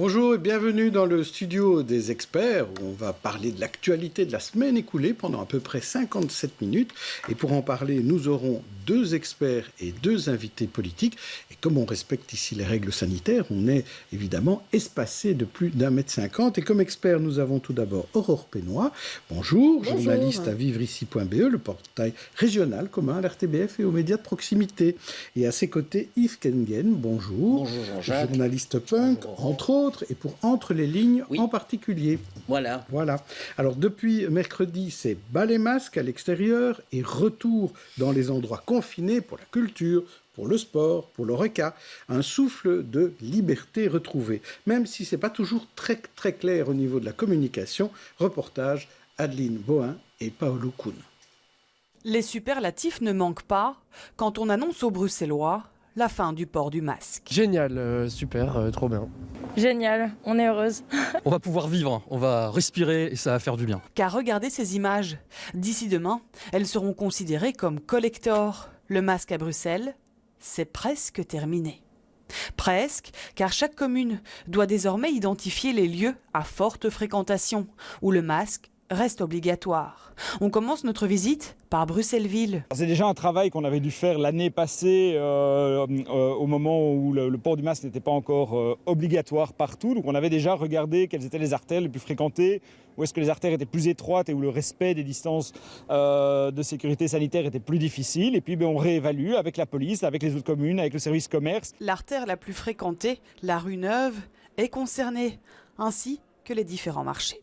Bonjour et bienvenue dans le studio des experts où on va parler de l'actualité de la semaine écoulée pendant à peu près 57 minutes. Et pour en parler, nous aurons 2 experts et 2 invités politiques. Et comme on respecte ici les règles sanitaires, on est évidemment espacé de plus d'1,50 m. Et comme expert, nous avons tout d'abord Aurore Pénois. Bonjour, journaliste à vivreici.be, le portail régional commun à l'RTBF et aux médias de proximité. Et à ses côtés, Yves Kengen. Bonjour, journaliste punk, entre autres, et pour Entre les lignes en particulier. Voilà. Alors depuis mercredi, c'est bas les masques à l'extérieur et retour dans les endroits confinés pour la culture, pour le sport, pour l'Horeca. Un souffle de liberté retrouvée, même si ce n'est pas toujours très, très clair au niveau de la communication. Reportage Adeline Bohin et Paolo Kuhn. Les superlatifs ne manquent pas quand on annonce aux Bruxellois la fin du port du masque. Génial, super, trop bien. Génial, on est heureuse. On va pouvoir vivre, on va respirer et ça va faire du bien. Car regardez ces images. D'ici demain, elles seront considérées comme collector. Le masque à Bruxelles, c'est presque terminé. Presque, car chaque commune doit désormais identifier les lieux à forte fréquentation où le masque reste obligatoire. On commence notre visite par Bruxelles-Ville. C'est déjà un travail qu'on avait dû faire l'année passée au moment où le port du masque n'était pas encore obligatoire partout. Donc on avait déjà regardé quelles étaient les artères les plus fréquentées, où est-ce que les artères étaient plus étroites et où le respect des distances de sécurité sanitaire était plus difficile. Et puis on réévalue avec la police, avec les autres communes, avec le service commerce. L'artère la plus fréquentée, la rue Neuve, est concernée, ainsi que les différents marchés.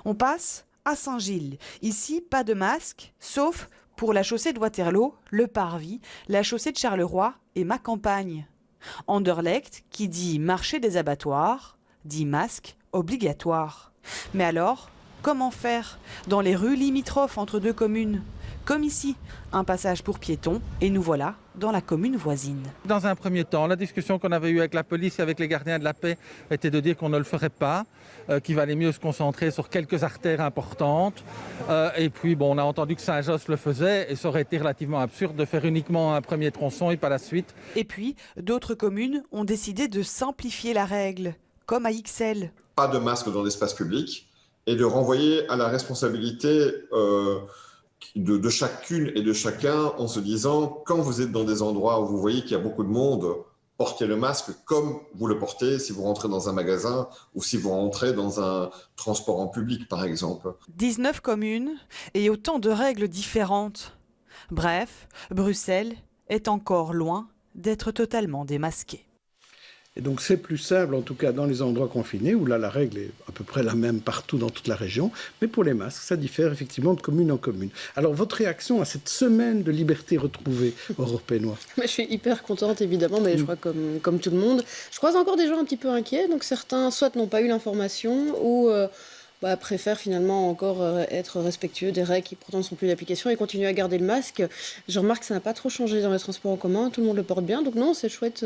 On passe à Saint-Gilles. Ici, pas de masque, sauf pour la chaussée de Waterloo, le Parvis, la chaussée de Charleroi et ma campagne. Anderlecht, qui dit marché des abattoirs, dit masque obligatoire. Mais alors, comment faire dans les rues limitrophes entre 2 communes ? Comme ici, un passage pour piétons et nous voilà dans la commune voisine. Dans un premier temps, la discussion qu'on avait eue avec la police et avec les gardiens de la paix était de dire qu'on ne le ferait pas, qu'il valait mieux se concentrer sur quelques artères importantes. Et puis, on a entendu que Saint-Josse le faisait et ça aurait été relativement absurde de faire uniquement un premier tronçon et pas la suite. Et puis, d'autres communes ont décidé de simplifier la règle, comme à Ixelles. Pas de masque dans l'espace public et de renvoyer à la responsabilité de chacune et de chacun en se disant, quand vous êtes dans des endroits où vous voyez qu'il y a beaucoup de monde, portez le masque comme vous le portez si vous rentrez dans un magasin ou si vous rentrez dans un transport en public, par exemple. 19 communes et autant de règles différentes. Bref, Bruxelles est encore loin d'être totalement démasquée. Et donc c'est plus simple, en tout cas dans les endroits confinés, où là la règle est à peu près la même partout dans toute la région. Mais pour les masques, ça diffère effectivement de commune en commune. Alors votre réaction à cette semaine de liberté retrouvée, Aurore Pénois? Je suis hyper contente évidemment, mais je crois comme tout le monde. Je croise encore des gens un petit peu inquiets, donc certains soit n'ont pas eu l'information ou préfèrent finalement encore être respectueux des règles qui pourtant ne sont plus d'application et continuer à garder le masque. Je remarque que ça n'a pas trop changé dans les transports en commun, tout le monde le porte bien, donc non, c'est chouette.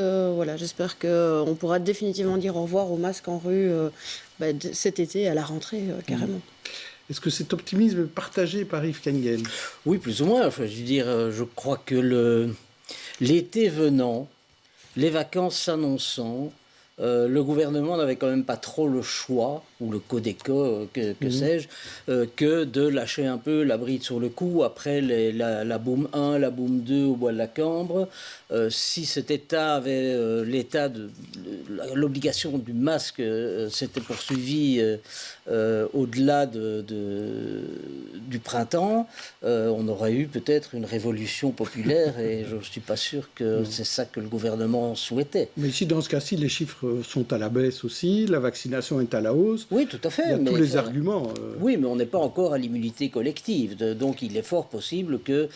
J'espère qu'on pourra définitivement dire au revoir au masque en rue cet été à la rentrée, carrément. Est-ce que cet optimisme est partagé par Yves Kengen? Oui, plus ou moins. Je crois que l'été venant, les vacances s'annonçant, le gouvernement n'avait quand même pas trop le choix, ou le Codeco, que sais-je, que de lâcher un peu la bride sur le cou après la boom 1, la boom 2 au bois de la Cambre. Si cet État avait l'obligation du masque s'était poursuivie au-delà du printemps, on aurait eu peut-être une révolution populaire et je ne suis pas sûr que c'est ça que le gouvernement souhaitait. Mais ici, dans ce cas-ci, les chiffres sont à la baisse aussi, la vaccination est à la hausse. Oui, tout à fait. Il y a tous les arguments. Oui, mais on n'est pas encore à l'immunité collective. Donc il est fort possible que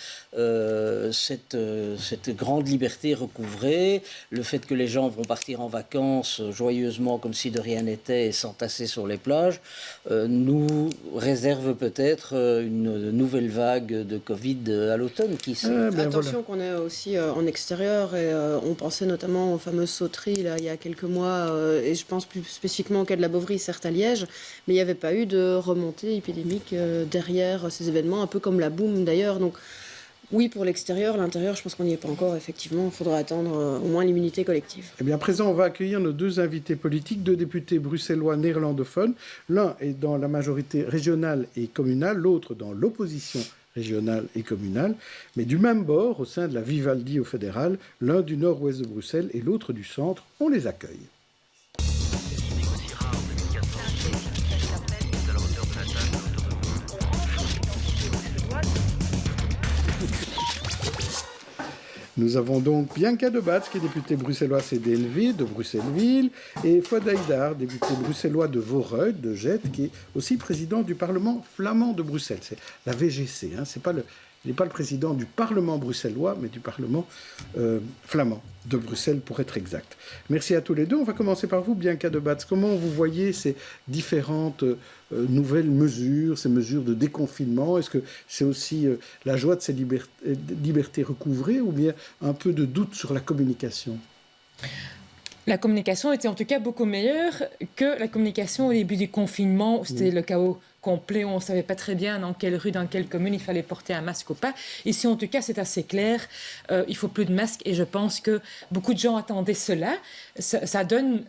cette grande liberté recouvrée, le fait que les gens vont partir en vacances joyeusement comme si de rien n'était et s'entasser sur les plages, nous réserve peut-être une nouvelle vague de Covid à l'automne. Qui sait. Attention qu'on est aussi en extérieur et on pensait notamment aux fameuses sauteries là, il y a quelques mois et je pense plus spécifiquement au cas de la Bovry, certes à Liège, mais il n'y avait pas eu de remontée épidémique derrière ces événements, un peu comme la boum d'ailleurs. Donc Oui, pour l'extérieur. L'intérieur, je pense qu'on n'y est pas encore, effectivement. Il faudra attendre au moins l'immunité collective. Eh bien, à présent, on va accueillir nos deux invités politiques, deux députés bruxellois néerlandophones. L'un est dans la majorité régionale et communale, l'autre dans l'opposition régionale et communale, mais du même bord, au sein de la Vivaldi au fédéral, l'un du nord-ouest de Bruxelles et l'autre du centre. On les accueille. Nous avons donc Bianca Debatz, qui est députée bruxelloise CDLV de Bruxelles-Ville, et Fouad Haïdar, député bruxellois de Voreuil, de Jette, qui est aussi président du Parlement flamand de Bruxelles. C'est la VGC, hein, il n'est pas le président du Parlement bruxellois, mais du Parlement flamand de Bruxelles, pour être exact. Merci à tous les deux. On va commencer par vous, Bianca Debatz. Comment vous voyez ces différentes nouvelles mesures, ces mesures de déconfinement? Est-ce que c'est aussi la joie de ces libertés recouvrées ou bien un peu de doute sur la communication? La communication était en tout cas beaucoup meilleure que la communication au début du confinement, où c'était le chaos complet, où on ne savait pas très bien dans quelle rue, dans quelle commune il fallait porter un masque ou pas. Ici, en tout cas, c'est assez clair. Il ne faut plus de masque et je pense que beaucoup de gens attendaient cela. Ça donne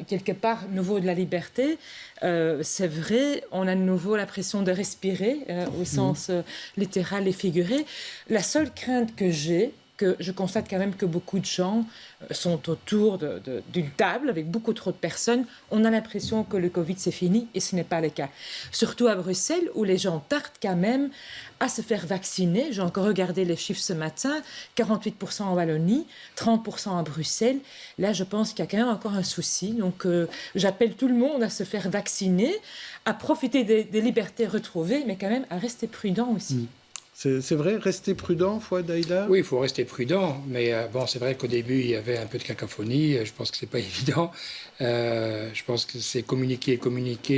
quelque part nouveau de la liberté. C'est vrai, on a de nouveau l'impression de respirer au sens littéral et figuré. La seule crainte que j'ai, que je constate quand même que beaucoup de gens sont autour d'une table avec beaucoup trop de personnes. On a l'impression que le Covid, c'est fini et ce n'est pas le cas. Surtout à Bruxelles, où les gens tardent quand même à se faire vacciner. J'ai encore regardé les chiffres ce matin, 48% en Wallonie, 30% à Bruxelles. Là, je pense qu'il y a quand même encore un souci. Donc, j'appelle tout le monde à se faire vacciner, à profiter des libertés retrouvées, mais quand même à rester prudent aussi. C'est vrai, rester prudent, Fouad Haïdar? Oui, il faut rester prudent, mais bon, c'est vrai qu'au début, il y avait un peu de cacophonie. Je pense que c'est pas évident. Je pense que c'est communiquer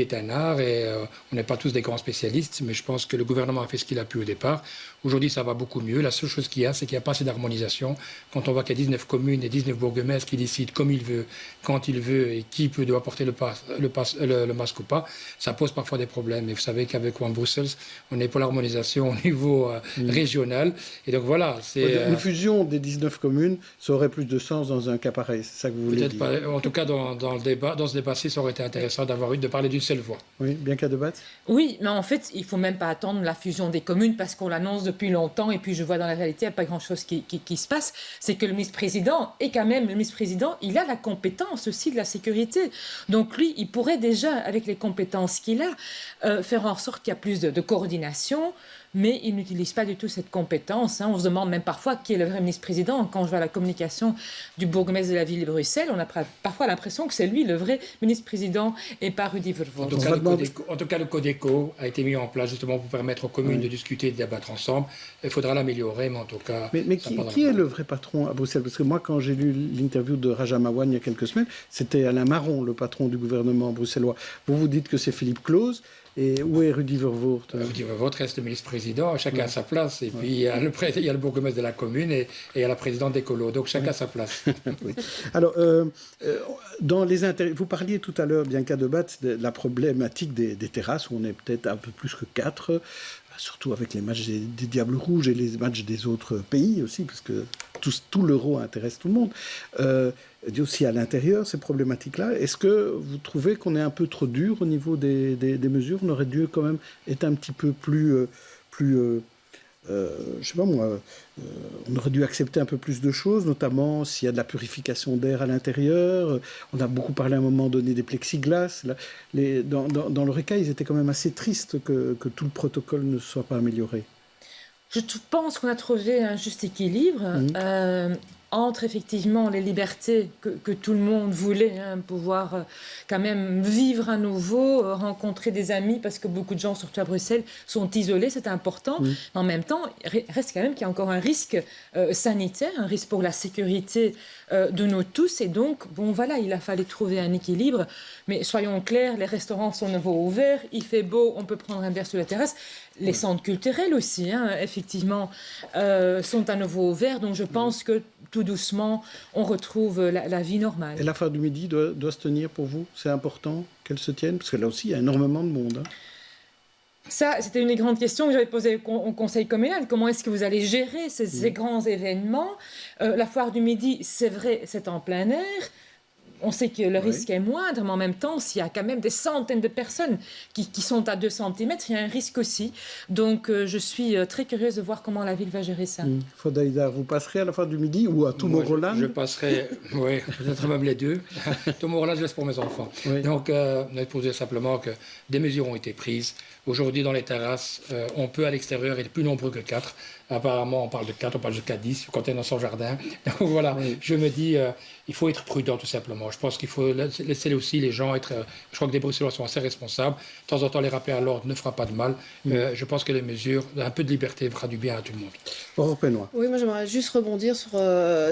est un art et on n'est pas tous des grands spécialistes, mais je pense que le gouvernement a fait ce qu'il a pu au départ. Aujourd'hui, ça va beaucoup mieux. La seule chose qu'il y a, c'est qu'il n'y a pas assez d'harmonisation. Quand on voit qu'il y a 19 communes et 19 bourgmestres qui décident comme il veut, quand il veut et qui doit porter le masque ou pas, ça pose parfois des problèmes. Et vous savez qu'avec One Brussels, on est pour l'harmonisation au niveau régional. Et donc voilà. Une fusion des 19 communes, ça aurait plus de sens dans un cas pareil. C'est ça que vous voulez dire? Peut-être pas. En tout cas, dans ce débat-ci, ça aurait été intéressant de parler d'une seule voix. Oui, Bianca Debatz? Oui, mais en fait, il ne faut même pas attendre la fusion des communes parce qu'on l'annonce depuis longtemps et puis je vois dans la réalité, il n'y a pas grand-chose qui se passe. C'est que le ministre-président, et quand même le ministre-président, il a la compétence aussi de la sécurité. Donc lui, il pourrait déjà, avec les compétences qu'il a, faire en sorte qu'il y a plus de coordination, mais il n'utilise pas du tout cette compétence. On se demande même parfois qui est le vrai ministre-président. Quand je vois la communication du bourgmestre de la ville de Bruxelles, on a parfois l'impression que c'est lui le vrai ministre-président et pas Rudy Vervoort. En tout cas, le Codeco a été mis en place justement pour permettre aux communes de discuter et de débattre ensemble. Il faudra l'améliorer, mais en tout cas... Mais qui est le vrai patron à Bruxelles? Parce que moi, quand j'ai lu l'interview de Raja Mawan il y a quelques semaines, c'était Alain Marron, le patron du gouvernement bruxellois. Vous dites que c'est Philippe Claus. Et où est Rudy Vervoort? Rudy Vervoort reste le ministre-président, chacun a sa place. Et puis il y a le bourgmestre de la commune et il y a la présidente d'Écolo. Donc chacun a sa place. Oui. Alors, dans les vous parliez tout à l'heure, Bianca Debatz, de la problématique des terrasses, où on est peut-être un peu plus que 4, surtout avec les matchs des Diables Rouges et les matchs des autres pays aussi, parce que tout l'euro intéresse tout le monde. Aussi à l'intérieur, ces problématiques-là. Est-ce que vous trouvez qu'on est un peu trop dur au niveau des mesures? On aurait dû quand même être un petit peu plus je sais pas moi, on aurait dû accepter un peu plus de choses, notamment s'il y a de la purification d'air à l'intérieur. On a beaucoup parlé à un moment donné des plexiglas. Dans l'Oreca, ils étaient quand même assez tristes que tout le protocole ne soit pas amélioré. Je pense qu'on a trouvé un juste équilibre entre effectivement les libertés que tout le monde voulait, pouvoir quand même vivre à nouveau, rencontrer des amis, parce que beaucoup de gens, surtout à Bruxelles, sont isolés, c'est important. Mais en même temps, il reste quand même qu'il y a encore un risque sanitaire, un risque pour la sécurité de nous tous. Et donc, bon voilà, il a fallu trouver un équilibre. Mais soyons clairs, les restaurants sont nouveau ouverts, il fait beau, on peut prendre un verre sur la terrasse. Les centres culturels aussi, effectivement, sont à nouveau ouverts. Donc je pense que tout doucement, on retrouve la vie normale. Et la foire du Midi doit se tenir pour vous? C'est important qu'elle se tienne? Parce que là aussi, il y a énormément de monde. Ça, c'était une des grandes questions que j'avais posées au Conseil communal. Comment est-ce que vous allez gérer ces grands événements? La foire du Midi, c'est vrai, c'est en plein air. On sait que le risque est moindre, mais en même temps, s'il y a quand même des centaines de personnes qui sont à 2 cm, il y a un risque aussi. Donc, je suis très curieuse de voir comment la ville va gérer ça. Fodayda, vous passerez à la foire du Midi ou à Tomorrowland? Je passerai, oui, peut-être même les deux. Tomorrowland, je laisse pour mes enfants. Oui. Donc, on a posé simplement que des mesures ont été prises. Aujourd'hui, dans les terrasses, on peut à l'extérieur être plus nombreux que 4. Apparemment, on parle de 4, on parle jusqu'à 10 quand on est dans son jardin. Donc voilà, je me dis, il faut être prudent tout simplement. Je pense qu'il faut laisser aussi les gens être... je crois que les Bruxellois sont assez responsables. De temps en temps, les rappeler à l'ordre ne fera pas de mal. Je pense que les mesures, un peu de liberté fera du bien à tout le monde. Aurore Pénois. Oui, moi j'aimerais juste rebondir sur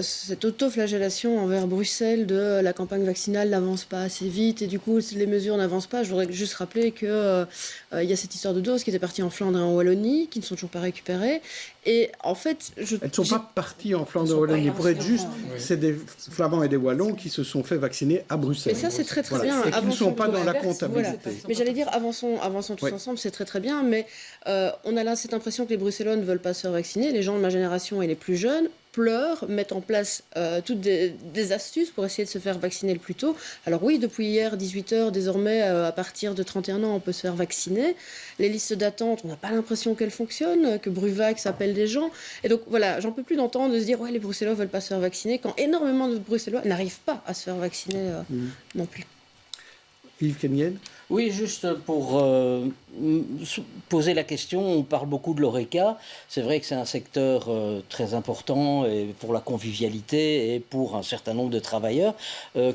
cette auto-flagellation envers Bruxelles de la campagne vaccinale n'avance pas assez vite et du coup les mesures n'avancent pas. Je voudrais juste rappeler qu'il y a cette histoire de doses qui étaient parties en Flandre et en Wallonie, qui ne sont toujours pas récupérées. Et en fait, elles ne sont pas parties en Flandre et en Wallonie. Pour être juste, c'est des Flamands et des Wallons qui se sont fait vacciner à Bruxelles. Et ça, c'est très très bien. Et qui ne sont pas dans la comptabilité. Voilà. Mais j'allais dire, avançons tous ensemble, c'est très très bien. Mais on a là cette impression que les Bruxellois ne veulent pas se faire vacciner. Les gens de ma génération et les plus jeunes pleurent, mettent en place toutes des astuces pour essayer de se faire vacciner le plus tôt. Alors oui, depuis hier, 18h, désormais, à partir de 31 ans, on peut se faire vacciner. Les listes d'attente, on n'a pas l'impression qu'elles fonctionnent, que Bruvax appelle des gens. Et donc voilà, j'en peux plus d'entendre de se dire « ouais, les Bruxellois ne veulent pas se faire vacciner » quand énormément de Bruxellois n'arrivent pas à se faire vacciner non plus. Yves Kenyel. Oui, juste pour poser la question, on parle beaucoup de l'ORECA. C'est vrai que c'est un secteur très important et pour la convivialité et pour un certain nombre de travailleurs.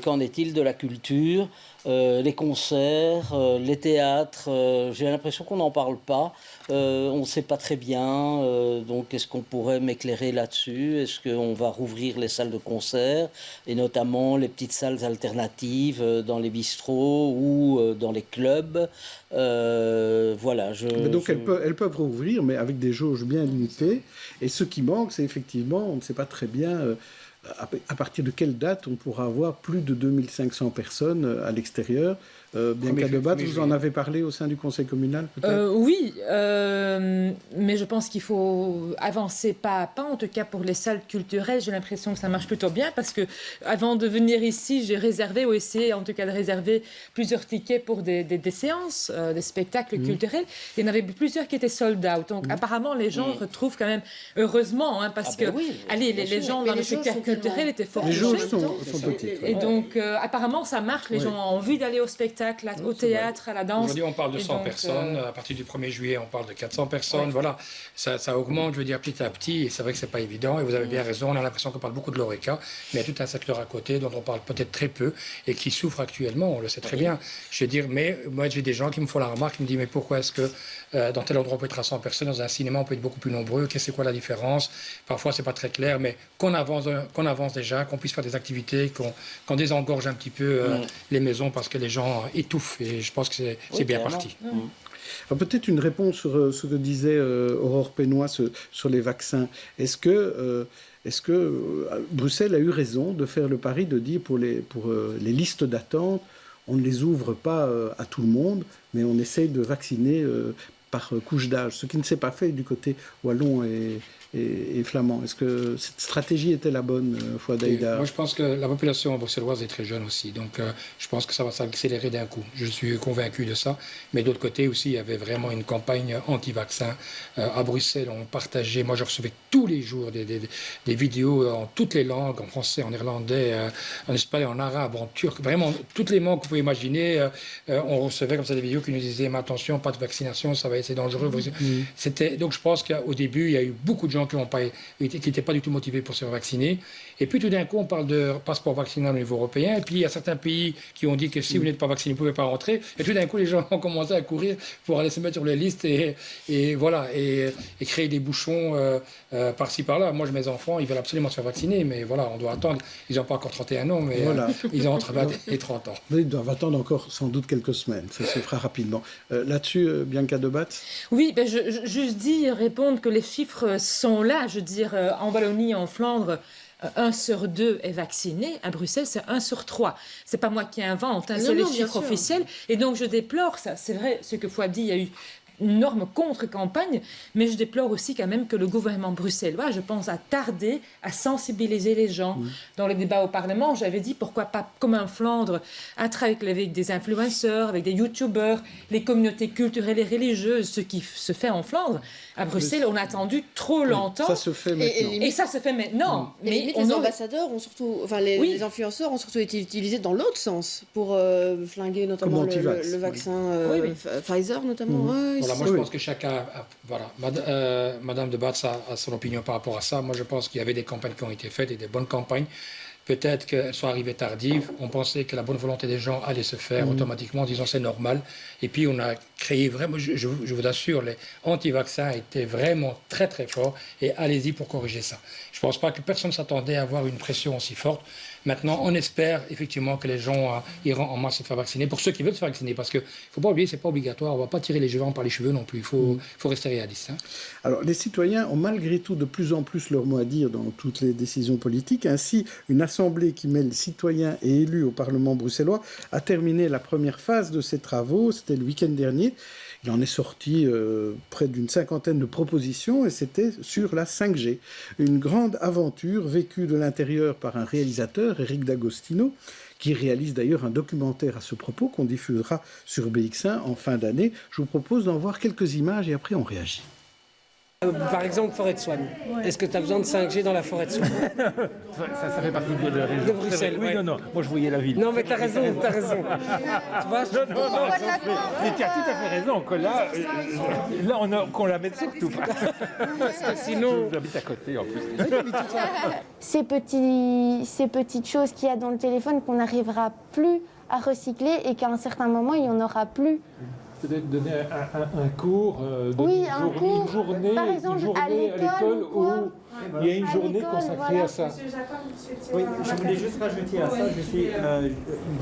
Qu'en est-il de la culture, les concerts, les théâtres? J'ai l'impression qu'on n'en parle pas. On ne sait pas très bien. Donc, est-ce qu'on pourrait m'éclairer là-dessus? Est-ce qu'on va rouvrir les salles de concert et notamment les petites salles alternatives dans les bistrots ou dans les clubs? Voilà. Donc, elles peuvent rouvrir, mais avec des jauges bien limitées. Et ce qui manque, c'est effectivement, on ne sait pas très bien à partir de quelle date on pourra avoir plus de 2500 personnes à l'extérieur. Bianca Debat, vous en avez parlé au sein du conseil communal, peut-être? Oui, mais je pense qu'il faut avancer pas à pas, en tout cas pour les salles culturelles. J'ai l'impression que ça marche plutôt bien parce que avant de venir ici, j'ai réservé ou essayé en tout cas de réserver plusieurs tickets pour des séances, des spectacles culturels. Il y en avait plusieurs qui étaient sold out. Donc apparemment, les gens retrouvent quand même, heureusement, hein, parce que les gens dans le secteur culturel étaient fort touchés. Les jauges sont petites. Et donc apparemment, ça marche. Les gens ont envie d'aller au spectacle, au théâtre, à la danse. Aujourd'hui, on parle de 100 personnes. À partir du 1er juillet, on parle de 400 personnes. Voilà, ça augmente, je veux dire, petit à petit. Et c'est vrai que c'est pas évident. Et vous avez bien raison. On a l'impression qu'on parle beaucoup de l'ORECA, mais il y a tout un secteur à côté dont on parle peut-être très peu et qui souffre actuellement. On le sait très bien. Je veux dire, mais moi, j'ai des gens qui me font la remarque, qui me disent, mais pourquoi est-ce que dans tel endroit on peut être à 100 personnes, dans un cinéma on peut être beaucoup plus nombreux? C'est quoi la différence? Parfois, c'est pas très clair, mais qu'on avance déjà, qu'on puisse faire des activités, qu'on désengorge un petit peu les maisons parce que les gens étouffent. Et je pense que c'est bien parti. Peut-être une réponse sur ce que disait Aurore Pénois sur les vaccins. Est-ce que Bruxelles a eu raison de faire le pari de dire pour les listes d'attente, on ne les ouvre pas à tout le monde, mais on essaye de vacciner par couche d'âge, ce qui ne s'est pas fait du côté wallon et flamand. Est-ce que cette stratégie était la bonne, Fouadaïda? Moi, je pense que la population bruxelloise est très jeune aussi, donc je pense que ça va s'accélérer d'un coup. Je suis convaincu de ça. Mais d'autre côté aussi, il y avait vraiment une campagne anti-vaccin. À Bruxelles, on partageait, moi je recevais tous les jours des vidéos en toutes les langues, en français, en néerlandais, en espagnol, en arabe, en turc, vraiment toutes les langues que vous pouvez imaginer. On recevait comme ça des vidéos qui nous disaient, mais attention, pas de vaccination, ça va être dangereux. Donc je pense qu'au début, il y a eu beaucoup de gens qui n'étaient pas du tout motivés pour se faire vacciner. Et puis tout d'un coup, on parle de passeport vaccinal au niveau européen. Et puis il y a certains pays qui ont dit que si vous n'êtes pas vacciné, vous ne pouvez pas rentrer. Et tout d'un coup, les gens ont commencé à courir pour aller se mettre sur les listes et voilà, et créer des bouchons par-ci par-là. Moi, j'ai mes enfants, ils veulent absolument se faire vacciner, mais voilà, on doit attendre. Ils n'ont pas encore 31 ans, mais voilà. Ils ont entre 20 et 30 ans. Ils doivent attendre encore sans doute quelques semaines. Ça se fera rapidement. Là-dessus, Bianca Debat? Oui, je répondre que les chiffres sont là. Je veux dire, en Wallonie, en Flandre, 1 sur 2 est vacciné. À Bruxelles, c'est 1 sur 3. C'est pas moi qui invente, c'est les chiffres officiels. Et donc, je déplore ça. C'est vrai, ce que Fouad dit, il y a eu une énorme contre-campagne, mais je déplore aussi quand même que le gouvernement bruxellois, je pense, a tardé à sensibiliser les gens. Dans le débat au Parlement, j'avais dit pourquoi pas, comme en Flandre, un travail avec des influenceurs, avec des youtubeurs, les communautés culturelles et religieuses, ce qui se fait en Flandre. À Bruxelles, on a attendu trop longtemps. Ça se fait maintenant. Et ça se fait maintenant. Mais les ambassadeurs ont surtout, enfin les influenceurs ont surtout été utilisés dans l'autre sens pour flinguer notamment le vaccin Pfizer notamment. Voilà, moi je pense que chacun, Madame de Batz a son opinion par rapport à ça. Moi je pense qu'il y avait des campagnes qui ont été faites et des bonnes campagnes. Peut-être qu'elles sont arrivées tardives. On pensait que la bonne volonté des gens allait se faire automatiquement en disant c'est normal. Et puis on a créé vraiment, je vous assure, les anti-vaccins étaient vraiment très très forts. Et allez-y pour corriger ça. Je ne pense pas que personne ne s'attendait à avoir une pression aussi forte. Maintenant, on espère effectivement que les gens iront en masse se faire vacciner. Pour ceux qui veulent se faire vacciner, parce qu'il ne faut pas oublier, ce n'est pas obligatoire. On ne va pas tirer les gens par les cheveux non plus. Il faut rester réaliste. Hein. Alors, les citoyens ont malgré tout de plus en plus leur mot à dire dans toutes les décisions politiques. Ainsi, une assemblée qui mêle citoyens et élus au Parlement bruxellois a terminé la première phase de ses travaux. C'était le week-end dernier. Il en est sorti près d'une 50aine de propositions et c'était sur la 5G. Une grande aventure vécue de l'intérieur par un réalisateur, Eric D'Agostino, qui réalise d'ailleurs un documentaire à ce propos qu'on diffusera sur BX1 en fin d'année. Je vous propose d'en voir quelques images et après on réagit. Par exemple, forêt de Swan. Ouais. Est-ce que tu as besoin de 5G dans la forêt de Swan? ça fait partie de la région. De Bruxelles, oui. Non, moi je voyais la ville. Non, mais tu as raison. Tu vois, mais tu as tout à fait raison, que là qu'on la mette surtout pas. Sinon... J'habite à côté en plus. Ces petites choses qu'il y a dans le téléphone qu'on n'arrivera plus à recycler et qu'à un certain moment, il n'y en aura plus. Peut-être donner un cours, une journée, par exemple, à l'école où il y a une journée consacrée à ça. Oui, je voulais juste rajouter à ça,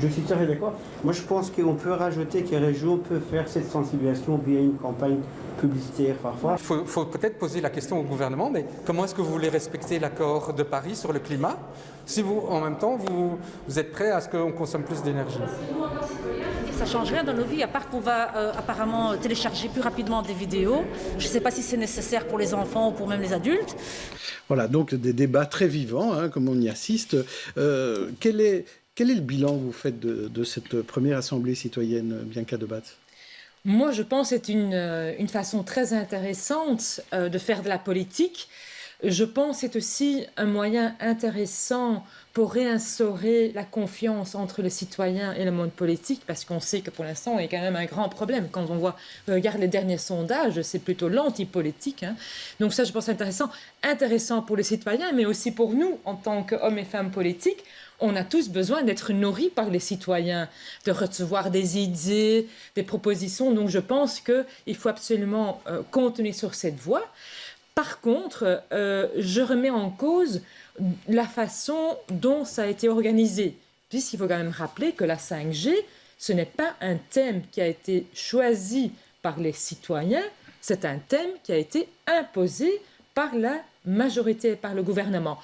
je suis tout à fait d'accord. Moi je pense qu'on peut rajouter que les régions peuvent faire cette sensibilisation via une campagne publicitaire parfois. Il faut peut-être poser la question au gouvernement, mais comment est-ce que vous voulez respecter l'accord de Paris sur le climat si vous, en même temps, vous êtes prêt à ce qu'on consomme plus d'énergie? Ça ne change rien dans nos vies, à part qu'on va apparemment télécharger plus rapidement des vidéos. Je ne sais pas si c'est nécessaire pour les enfants ou pour même les adultes. Voilà, donc des débats très vivants, comme on y assiste. Quel est le bilan que vous faites de cette première assemblée citoyenne, Bianca de Batz? Moi, je pense que c'est une façon très intéressante de faire de la politique. Je pense que c'est aussi un moyen intéressant pour réinstaurer la confiance entre les citoyens et le monde politique, parce qu'on sait que pour l'instant, il y a quand même un grand problème. Quand on regarde les derniers sondages, c'est plutôt l'anti-politique. Hein. Donc ça, je pense, intéressant pour les citoyens, mais aussi pour nous, en tant qu'hommes et femmes politiques. On a tous besoin d'être nourris par les citoyens, de recevoir des idées, des propositions. Donc je pense qu'il faut absolument continuer sur cette voie. Par contre, je remets en cause la façon dont ça a été organisé, puisqu'il faut quand même rappeler que la 5G, ce n'est pas un thème qui a été choisi par les citoyens, c'est un thème qui a été imposé par la majorité, par le gouvernement.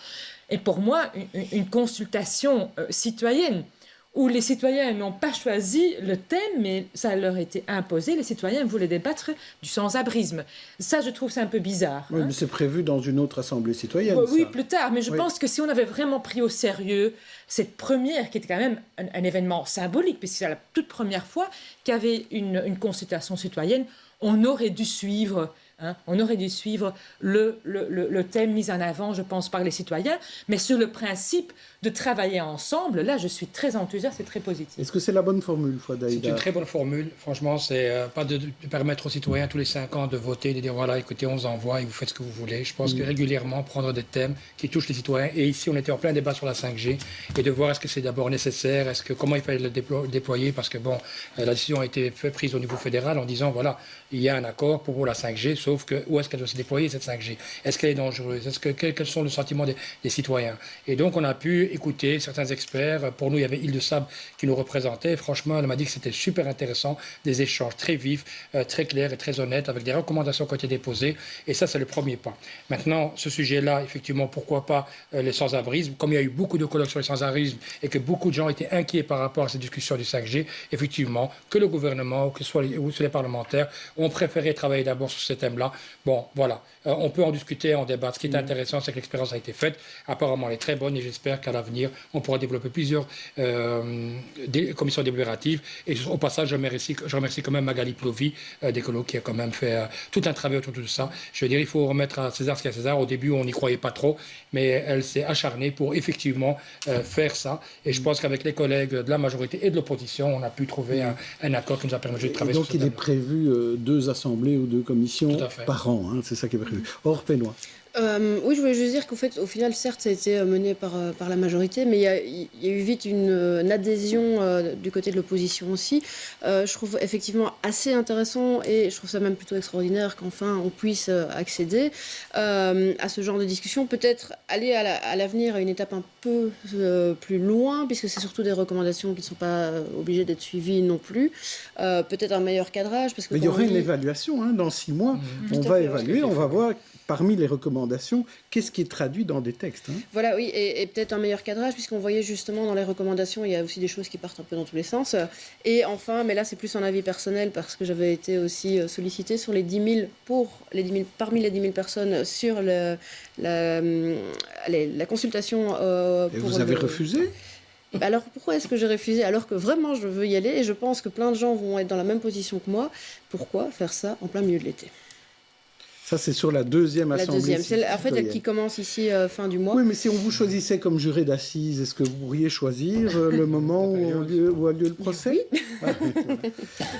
Et pour moi, une consultation citoyenne, où les citoyens n'ont pas choisi le thème, mais ça leur a été imposé. Les citoyens voulaient débattre du sans-abrisme. Ça, je trouve ça un peu bizarre. Oui, mais c'est prévu dans une autre assemblée citoyenne. Oui, plus tard. Mais je pense que si on avait vraiment pris au sérieux cette première, qui était quand même un événement symbolique, puisque c'est la toute première fois qu'il y avait une consultation citoyenne, on aurait dû suivre... on aurait dû suivre le thème mis en avant, je pense, par les citoyens. Mais sur le principe de travailler ensemble, là, je suis très enthousiaste et très positif. Est-ce que c'est la bonne formule, Fouad Aïda? C'est une très bonne formule. Franchement, c'est pas de permettre aux citoyens tous les 5 ans de voter, de dire voilà, écoutez, on vous envoie et vous faites ce que vous voulez. Je pense que régulièrement, prendre des thèmes qui touchent les citoyens. Et ici, on était en plein débat sur la 5G et de voir est-ce que c'est d'abord nécessaire, comment il fallait le déployer, parce que bon, la décision a été prise au niveau fédéral en disant voilà, il y a un accord pour la 5G, sauf Sauf que où est-ce qu'elle doit se déployer, cette 5G? Est-ce qu'elle est dangereuse? Quels sont les sentiments des citoyens? Et donc, on a pu écouter certains experts. Pour nous, il y avait Île de Sable qui nous représentait. Franchement, elle m'a dit que c'était super intéressant, des échanges très vifs, très clairs et très honnêtes, avec des recommandations qui ont été déposées. Et ça, c'est le premier pas. Maintenant, ce sujet-là, effectivement, pourquoi pas les sans-abrisme? Comme il y a eu beaucoup de colloques sur les sans-abrisme et que beaucoup de gens étaient inquiets par rapport à cette discussion du 5G, effectivement, que le gouvernement, que ce soit les parlementaires, ont préféré travailler d'abord sur ce thème-là. Bon, voilà. On peut en discuter, en débattre. Ce qui est intéressant, c'est que l'expérience a été faite. Apparemment, elle est très bonne et j'espère qu'à l'avenir, on pourra développer plusieurs commissions délibératives. Et au passage, je remercie quand même Magali Plovi d'Écolo qui a quand même fait tout un travail autour de ça. Je veux dire, il faut remettre à César ce qu'il y a à César. Au début, on n'y croyait pas trop, mais elle s'est acharnée pour effectivement faire ça. Et je pense qu'avec les collègues de la majorité et de l'opposition, on a pu trouver un accord qui nous a permis de travailler sur ce thème. Donc, il est prévu 2 assemblées ou 2 commissions par an. Hein, c'est ça qui est prévu. Or, Pénois. Oui, je voulais juste dire qu'au fait, au final, certes, ça a été mené par la majorité, mais il y a eu vite une adhésion du côté de l'opposition aussi. Je trouve effectivement assez intéressant et je trouve ça même plutôt extraordinaire qu'enfin on puisse accéder à ce genre de discussion. Peut-être aller à l'avenir à une étape un peu plus loin, puisque c'est surtout des recommandations qui ne sont pas obligées d'être suivies non plus. Peut-être un meilleur cadrage. Parce que mais il y aurait une évaluation, hein, dans 6 mois. On va évaluer, on va voir parmi les recommandations, qu'est-ce qui est traduit dans des textes, hein. Voilà, oui, et peut-être un meilleur cadrage, puisqu'on voyait justement dans les recommandations, il y a aussi des choses qui partent un peu dans tous les sens. Et enfin, mais là c'est plus un avis personnel, parce que j'avais été aussi sollicitée sur les 10 000, parmi les 10 000 personnes sur la consultation. Et vous avez refusé ? Alors pourquoi est-ce que j'ai refusé alors que vraiment je veux y aller et je pense que plein de gens vont être dans la même position que moi? Pourquoi faire ça en plein milieu de l'été? Ça, c'est sur la 2e assemblée. La 2e, c'est en fait elle qui commence ici fin du mois. Oui, mais si on vous choisissait comme juré d'assises, est-ce que vous pourriez choisir le moment où a lieu le procès? Oui.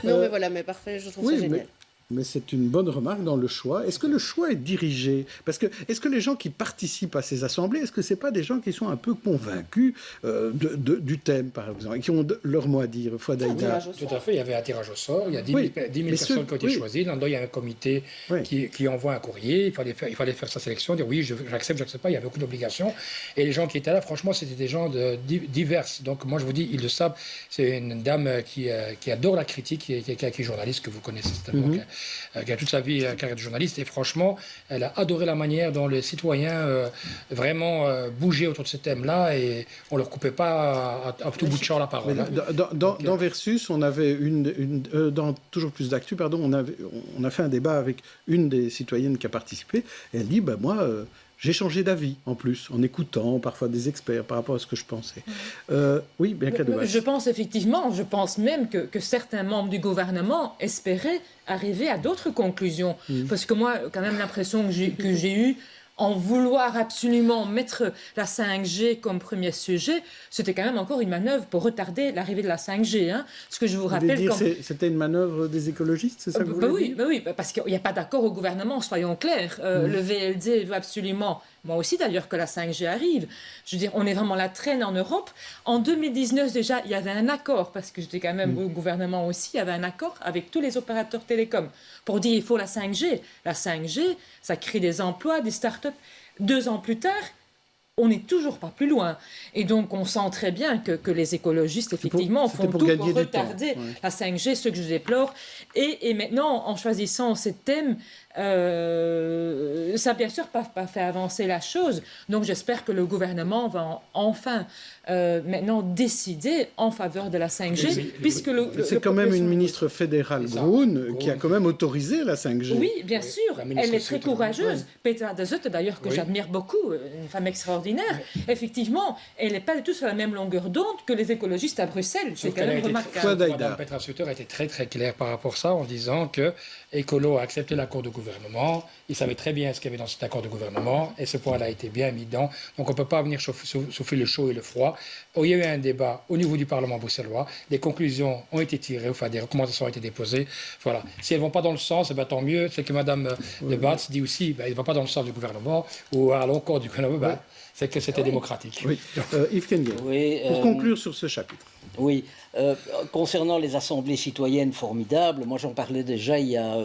Non, mais voilà, mais parfait, je trouve ça génial. Mais c'est une bonne remarque dans le choix. Est-ce que le choix est dirigé? Parce que est-ce que les gens qui participent à ces assemblées, est-ce que ce n'est pas des gens qui sont un peu convaincus du thème, par exemple, et qui ont leur mot à dire? Fouadaïda. Tout à fait, il y avait un tirage au sort, il y a 10 000 personnes qui ont été choisies. Là-dedans, il y a un comité qui envoie un courrier, il fallait faire sa sélection, dire oui, j'accepte pas, il y avait aucune obligation. Et les gens qui étaient là, franchement, c'était des gens divers. Donc moi, je vous dis, Île de Sable, c'est une dame qui adore la critique, qui est journaliste, que vous connaissez certainement, qui a toute sa vie carrière de journaliste, et franchement, elle a adoré la manière dont les citoyens vraiment bougeaient autour de ce thème-là, et on ne leur coupait pas à tout bout de champ la parole. Dans Versus, on avait dans Toujours plus d'actu, pardon, on a fait un débat avec une des citoyennes qui a participé, et elle dit, moi... j'ai changé d'avis, en plus, en écoutant parfois des experts par rapport à ce que je pensais. Oui, bien qu'à Je pense même que certains membres du gouvernement espéraient arriver à d'autres conclusions. Parce que moi, quand même, l'impression que j'ai eue, en vouloir absolument mettre la 5G comme premier sujet, c'était quand même encore une manœuvre pour retarder l'arrivée de la 5G. Hein. Ce que je vous rappelle... C'était une manœuvre des écologistes, c'est ça que vous voulez dire? Oui, parce qu'il n'y a pas d'accord au gouvernement, soyons clairs. Le VLD veut absolument, moi aussi d'ailleurs, que la 5G arrive. Je veux dire, on est vraiment la traîne en Europe. En 2019 déjà, il y avait un accord, parce que j'étais quand même au gouvernement aussi, il y avait un accord avec tous les opérateurs télécoms pour dire il faut la 5G. La 5G, ça crée des emplois, des start-up. 2 ans plus tard, on n'est toujours pas plus loin. Et donc, on sent très bien que les écologistes, effectivement, font tout pour retarder la 5G, ce que je déplore. Et maintenant, en choisissant ces thèmes, ça, bien sûr, pas fait avancer la chose. Donc, j'espère que le gouvernement va enfin, maintenant, décider en faveur de la 5G, puisque c'est quand même une ministre fédérale, Groen, qui a quand même autorisé la 5G. Oui, bien sûr. Elle est très courageuse. Petra de Zotte, d'ailleurs, que j'admire beaucoup, une femme extraordinaire. Effectivement, elle n'est pas du tout sur la même longueur d'onde que les écologistes à Bruxelles. C'est quand même remarquable. Madame Petra Sutter a été très très claire par rapport à ça, en disant que Écolo a accepté l'accord de gouvernement. Il savait très bien ce qu'il y avait dans cet accord de gouvernement, et ce point-là a été bien mis dedans. Donc on ne peut pas venir souffler le chaud et le froid. Il y a eu un débat au niveau du Parlement bruxellois. Les conclusions ont été tirées, enfin des recommandations ont été déposées. Voilà. Si elles ne vont pas dans le sens, tant mieux. C'est que Mme de Batz dit aussi, elle ne va pas dans le sens du gouvernement, ou à l'encontre du gouvernement. C'est que c'était démocratique. Oui. Yves Kenguet, pour conclure sur ce chapitre. Oui, Concernant les assemblées citoyennes formidables, moi j'en parlais déjà il y a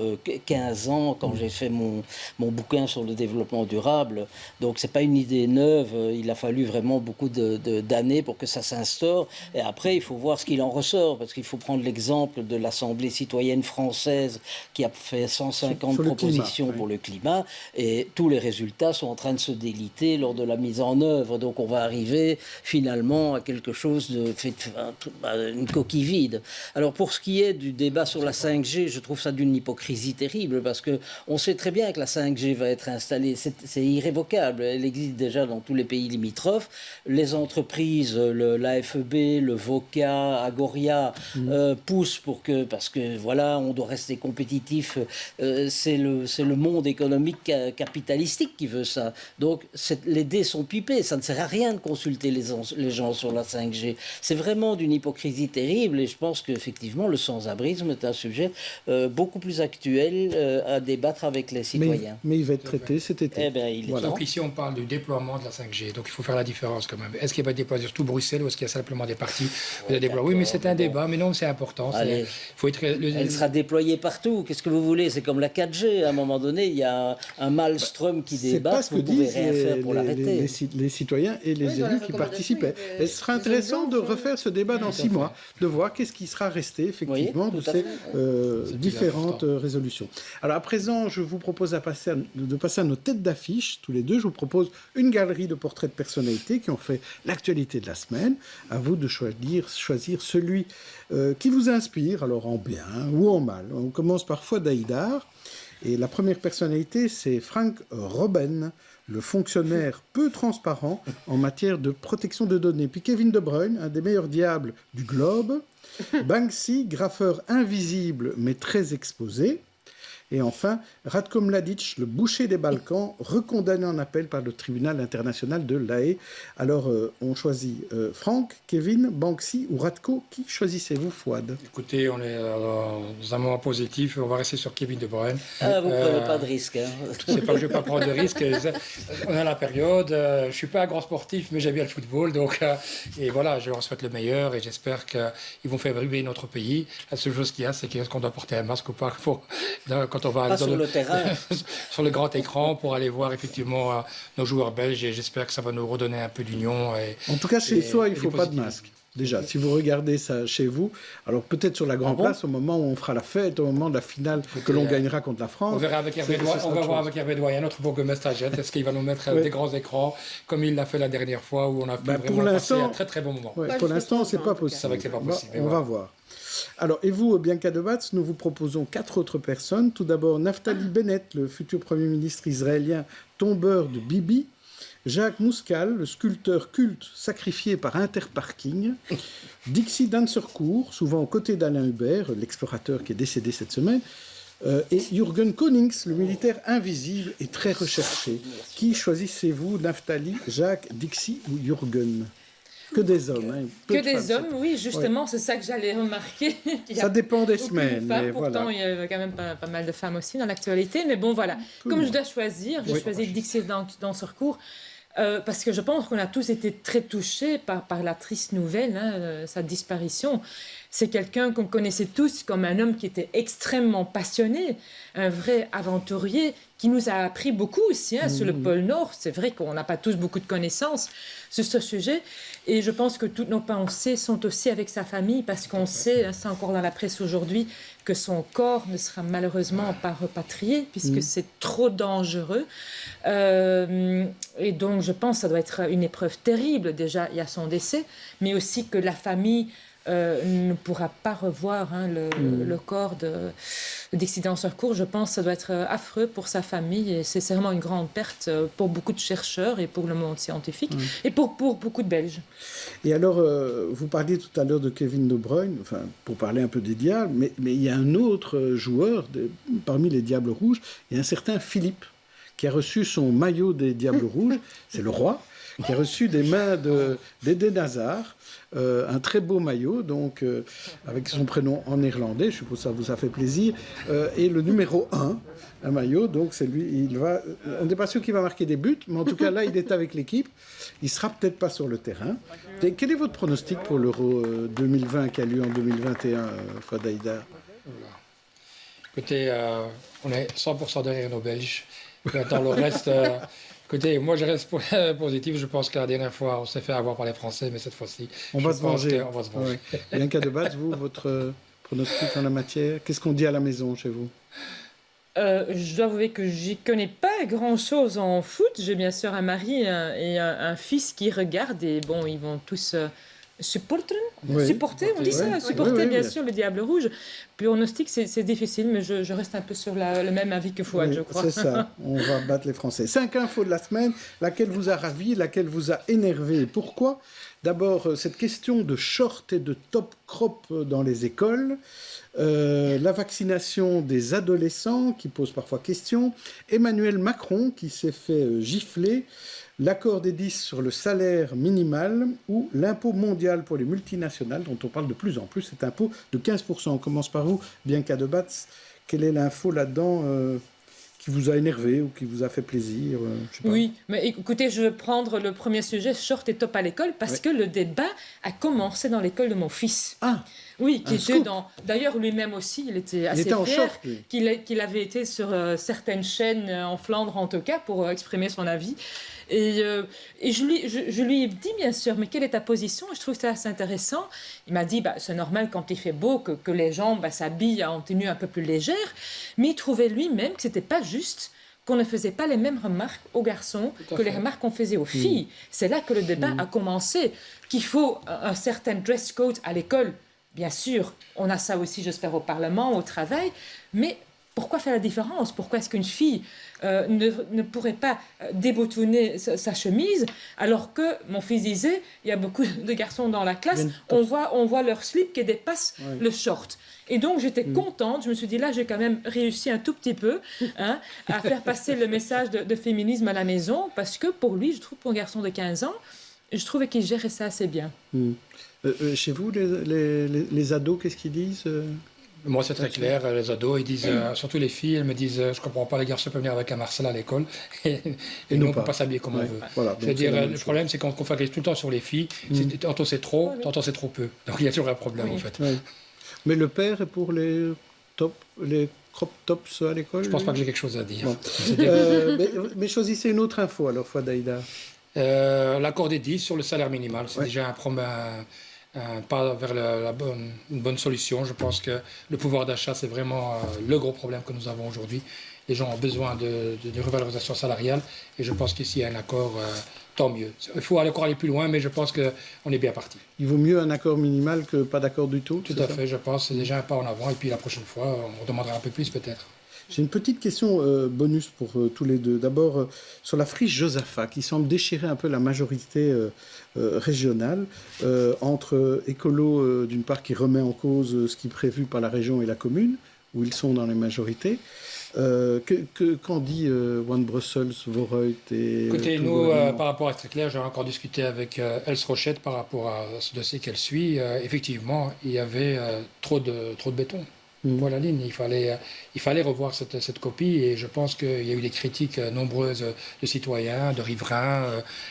15 ans quand j'ai fait mon bouquin sur le développement durable. Donc c'est pas une idée neuve, il a fallu vraiment beaucoup d'années pour que ça s'instaure. Et après il faut voir ce qu'il en ressort, parce qu'il faut prendre l'exemple de l'Assemblée citoyenne française qui a fait 150 propositions pour le climat, et tous les résultats sont en train de se déliter lors de la mise en œuvre. Donc on va arriver finalement à quelque chose de une coquille vide. Alors pour ce qui est du débat sur la 5G, je trouve ça d'une hypocrisie terrible, parce que on sait très bien que la 5G va être installée, c'est irrévocable, elle existe déjà dans tous les pays limitrophes. Les entreprises, l'AFEB, le VOCA, Agoria poussent parce que voilà, on doit rester compétitif. C'est le monde économique capitalistique qui veut ça. Donc les dés sont pipés, ça ne sert à rien de consulter les gens sur la 5G. C'est vraiment d'une hypocrisie terrible, et je pense qu'effectivement le sans-abrisme est un sujet beaucoup plus actuel à débattre avec les citoyens. Mais il va être traité cet été. Donc ici on parle du déploiement de la 5G, donc il faut faire la différence quand même. Est-ce qu'il va être déployé sur tout Bruxelles, ou est-ce qu'il y a simplement des parties de déploiement? Oui, mais c'est un débat, mais non, c'est important. Elle sera déployée partout, qu'est-ce que vous voulez? C'est comme la 4G, à un moment donné, il y a un maelstrom qui débat, vous ne pouvez rien faire pour l'arrêter. Les citoyens et les élus qui participaient. Et ce sera intéressant de refaire ce débat dans 6 mois, de voir qu'est-ce qui sera resté effectivement de ces différentes résolutions. Alors à présent, je vous propose de passer à nos têtes d'affiche. Tous les deux, je vous propose une galerie de portraits de personnalités qui ont fait l'actualité de la semaine. À vous de choisir celui qui vous inspire, alors en bien ou en mal. On commence par Fouad Haïdar. Et la première personnalité, c'est Frank Robben, le fonctionnaire peu transparent en matière de protection de données. Puis Kevin De Bruyne, un des meilleurs diables du globe. Banksy, graffeur invisible mais très exposé. Et enfin, Ratko Mladic, le boucher des Balkans, recondamné en appel par le tribunal international de La Haye. Alors, on choisit Franck, Kevin, Banksy ou Ratko. Qui choisissez-vous, Fouad? Écoutez, on est dans un moment positif. On va rester sur Kevin De Bruyne. Vous ne prenez pas de risque. Hein. C'est pas que je ne vais pas prendre de risque. On a la période. Je ne suis pas un grand sportif, mais j'aime bien le football. Donc, et voilà, je leur souhaite le meilleur et j'espère qu'ils vont faire vibrer notre pays. La seule chose qu'il y a, c'est qu'on doit porter un masque ou pas quand on va aller sur le terrain. sur le grand écran pour aller voir effectivement nos joueurs belges, et j'espère que ça va nous redonner un peu d'union. En tout cas, chez soi, il ne faut pas de masque. Déjà, si vous regardez ça chez vous, alors peut-être sur la Grand Place, au moment où on fera la fête, au moment de la finale que l'on gagnera contre la France. On verra avec Hervé Doyen, on va voir avec Hervé Doyen, notre bourgmestre Agette, est-ce qu'il va nous mettre des grands écrans, comme il l'a fait la dernière fois, où on a pu vraiment passer un très très bon moment. Pour l'instant, c'est pas possible. C'est vrai que c'est pas possible. On va voir. Alors, et vous, Bianca Debatz, nous vous proposons 4 autres personnes. Tout d'abord, Naftali Bennett, le futur Premier ministre israélien, tombeur de Bibi. Jacques Mouscal, le sculpteur culte sacrifié par Interparking. Dixie Dansercourt, souvent aux côtés d'Alain Hubert, l'explorateur qui est décédé cette semaine. Et Jürgen Konings, le militaire invisible et très recherché. Qui choisissez-vous, Naftali, Jacques, Dixie ou Jürgen? Que des hommes. Hein. Que des hommes, oui, justement, c'est ça que j'allais remarquer. Ça dépend des semaines. Mais pourtant, il y a quand même pas mal de femmes aussi dans l'actualité. Mais bon, voilà. Comme je dois choisir, j'ai choisi Dixie Dansercourt. Parce que je pense qu'on a tous été très touchés par la triste nouvelle, sa disparition. C'est quelqu'un qu'on connaissait tous comme un homme qui était extrêmement passionné, un vrai aventurier, qui nous a appris beaucoup aussi sur le pôle Nord. C'est vrai qu'on n'a pas tous beaucoup de connaissances sur ce sujet. Et je pense que toutes nos pensées sont aussi avec sa famille, parce qu'on sait, c'est encore dans la presse aujourd'hui, que son corps ne sera malheureusement pas repatrié, puisque c'est trop dangereux. Et donc, je pense que ça doit être une épreuve terrible. Déjà, il y a son décès, mais aussi que la famille ne pourra pas revoir le corps de Dixie Dansercourt. Je pense que ça doit être affreux pour sa famille, et c'est vraiment une grande perte pour beaucoup de chercheurs et pour le monde scientifique et pour beaucoup de Belges. Et alors, vous parliez tout à l'heure de Kevin De Bruyne, enfin, pour parler un peu des Diables, mais il y a un autre joueur parmi les Diables Rouges, il y a un certain Philippe qui a reçu son maillot des Diables Rouges, c'est le roi, qui a reçu des mains d'Eden Hazard un très beau maillot, donc avec son prénom en néerlandais, je suppose que ça vous a fait plaisir, et le numéro 1, un maillot, donc c'est lui, on n'est pas sûr qu'il va marquer des buts, mais en tout cas là, il est avec l'équipe, il sera peut-être pas sur le terrain. Et quel est votre pronostic pour l'Euro 2020 qui a lieu en 2021, Fouad Haïdar? Écoutez, on est 100% derrière nos Belges. Dans le reste, écoutez, moi je reste positif. Je pense que la dernière fois, on s'est fait avoir par les Français, mais cette fois-ci, on va se venger. On va se venger. Ouais. Bianca Debatz, vous, votre pronostic en la matière, qu'est-ce qu'on dit à la maison chez vous? Je dois avouer que j'y connais pas grand-chose en foot. J'ai bien sûr un mari et un fils qui regardent et bon, ils vont tous supporter, on dit ça, supporter bien sûr le Diable Rouge. Pronostic, c'est difficile, mais je reste un peu sur le même avis que Fouad, je crois. C'est ça, on va battre les Français. 5 infos de la semaine, laquelle vous a ravi, laquelle vous a énervé. Pourquoi? D'abord, cette question de short et de top crop dans les écoles. La vaccination des adolescents qui pose parfois question, Emmanuel Macron qui s'est fait gifler, l'accord des 10 sur le salaire minimal ou l'impôt mondial pour les multinationales dont on parle de plus en plus, cet impôt de 15%. On commence par vous, Bianca Debatz. Quelle est l'info là-dedans qui vous a énervé ou qui vous a fait plaisir? Je sais pas. Oui, mais écoutez, je vais prendre le premier sujet, short et top à l'école, parce que le débat a commencé dans l'école de mon fils. Ah. Oui, qui était d'ailleurs lui-même aussi, il était assez fier qu'il avait été sur certaines chaînes en Flandre en tout cas pour exprimer son avis. Et je lui ai dit bien sûr, mais quelle est ta position? Je trouve ça assez intéressant. Il m'a dit, c'est normal quand il fait beau que les gens s'habillent en tenue un peu plus légère, mais il trouvait lui-même que c'était pas juste qu'on ne faisait pas les mêmes remarques aux garçons que les remarques qu'on faisait aux filles. C'est là que le débat a commencé, qu'il faut un certain dress code à l'école. Bien sûr, on a ça aussi, j'espère, au Parlement, au travail, mais pourquoi faire la différence? Pourquoi est-ce qu'une fille ne pourrait pas déboutonner sa chemise alors que, mon fils disait, il y a beaucoup de garçons dans la classe, on voit leur slip qui dépasse le short. Et donc, j'étais contente, je me suis dit, là, j'ai quand même réussi un tout petit peu à faire passer le message de féminisme à la maison, parce que pour lui, je trouve, pour un garçon de 15 ans, je trouvais qu'il gérait ça assez bien. Chez vous, les ados, qu'est-ce qu'ils disent Moi, c'est très clair. Les ados, ils disent, surtout les filles, elles me disent, je comprends pas, les garçons peuvent venir avec un Marcel à l'école et nous, on ne peut pas s'habiller comme on veut. Voilà, c'est-à-dire, le problème, c'est qu'on focalise tout le temps sur les filles. Tantôt c'est trop, tantôt c'est trop peu. Donc, il y a toujours un problème, en fait. Mais le père est pour les crop tops à l'école? Je ne pense pas que j'ai quelque chose à dire. Bon. mais choisissez une autre info, alors, Fouad Haïdar. L'accord des 10 sur le salaire minimal, c'est déjà un pas vers une bonne solution. Je pense que le pouvoir d'achat, c'est vraiment le gros problème que nous avons aujourd'hui. Les gens ont besoin de revalorisation salariale et je pense qu'ici, il y a un accord, tant mieux. Il faut encore aller plus loin, mais je pense qu'on est bien parti. Il vaut mieux un accord minimal que pas d'accord du tout? Tout à fait, je pense. C'est déjà un pas en avant et puis la prochaine fois, on demandera un peu plus peut-être. J'ai une petite question bonus pour tous les deux. D'abord, sur la friche Josaphat, qui semble déchirer un peu la majorité régionale, entre écolos, d'une part, qui remet en cause ce qui est prévu par la région et la commune, où ils sont dans les majorités. Qu'en dit One Brussels, Vorreut et... Écoutez, nous, par rapport à très clair, j'ai encore discuté avec Els Rochette par rapport à ce dossier qu'elle suit. Effectivement, il y avait trop de béton. Voilà, ligne. Il fallait revoir cette copie et je pense qu'il y a eu des critiques nombreuses de citoyens, de riverains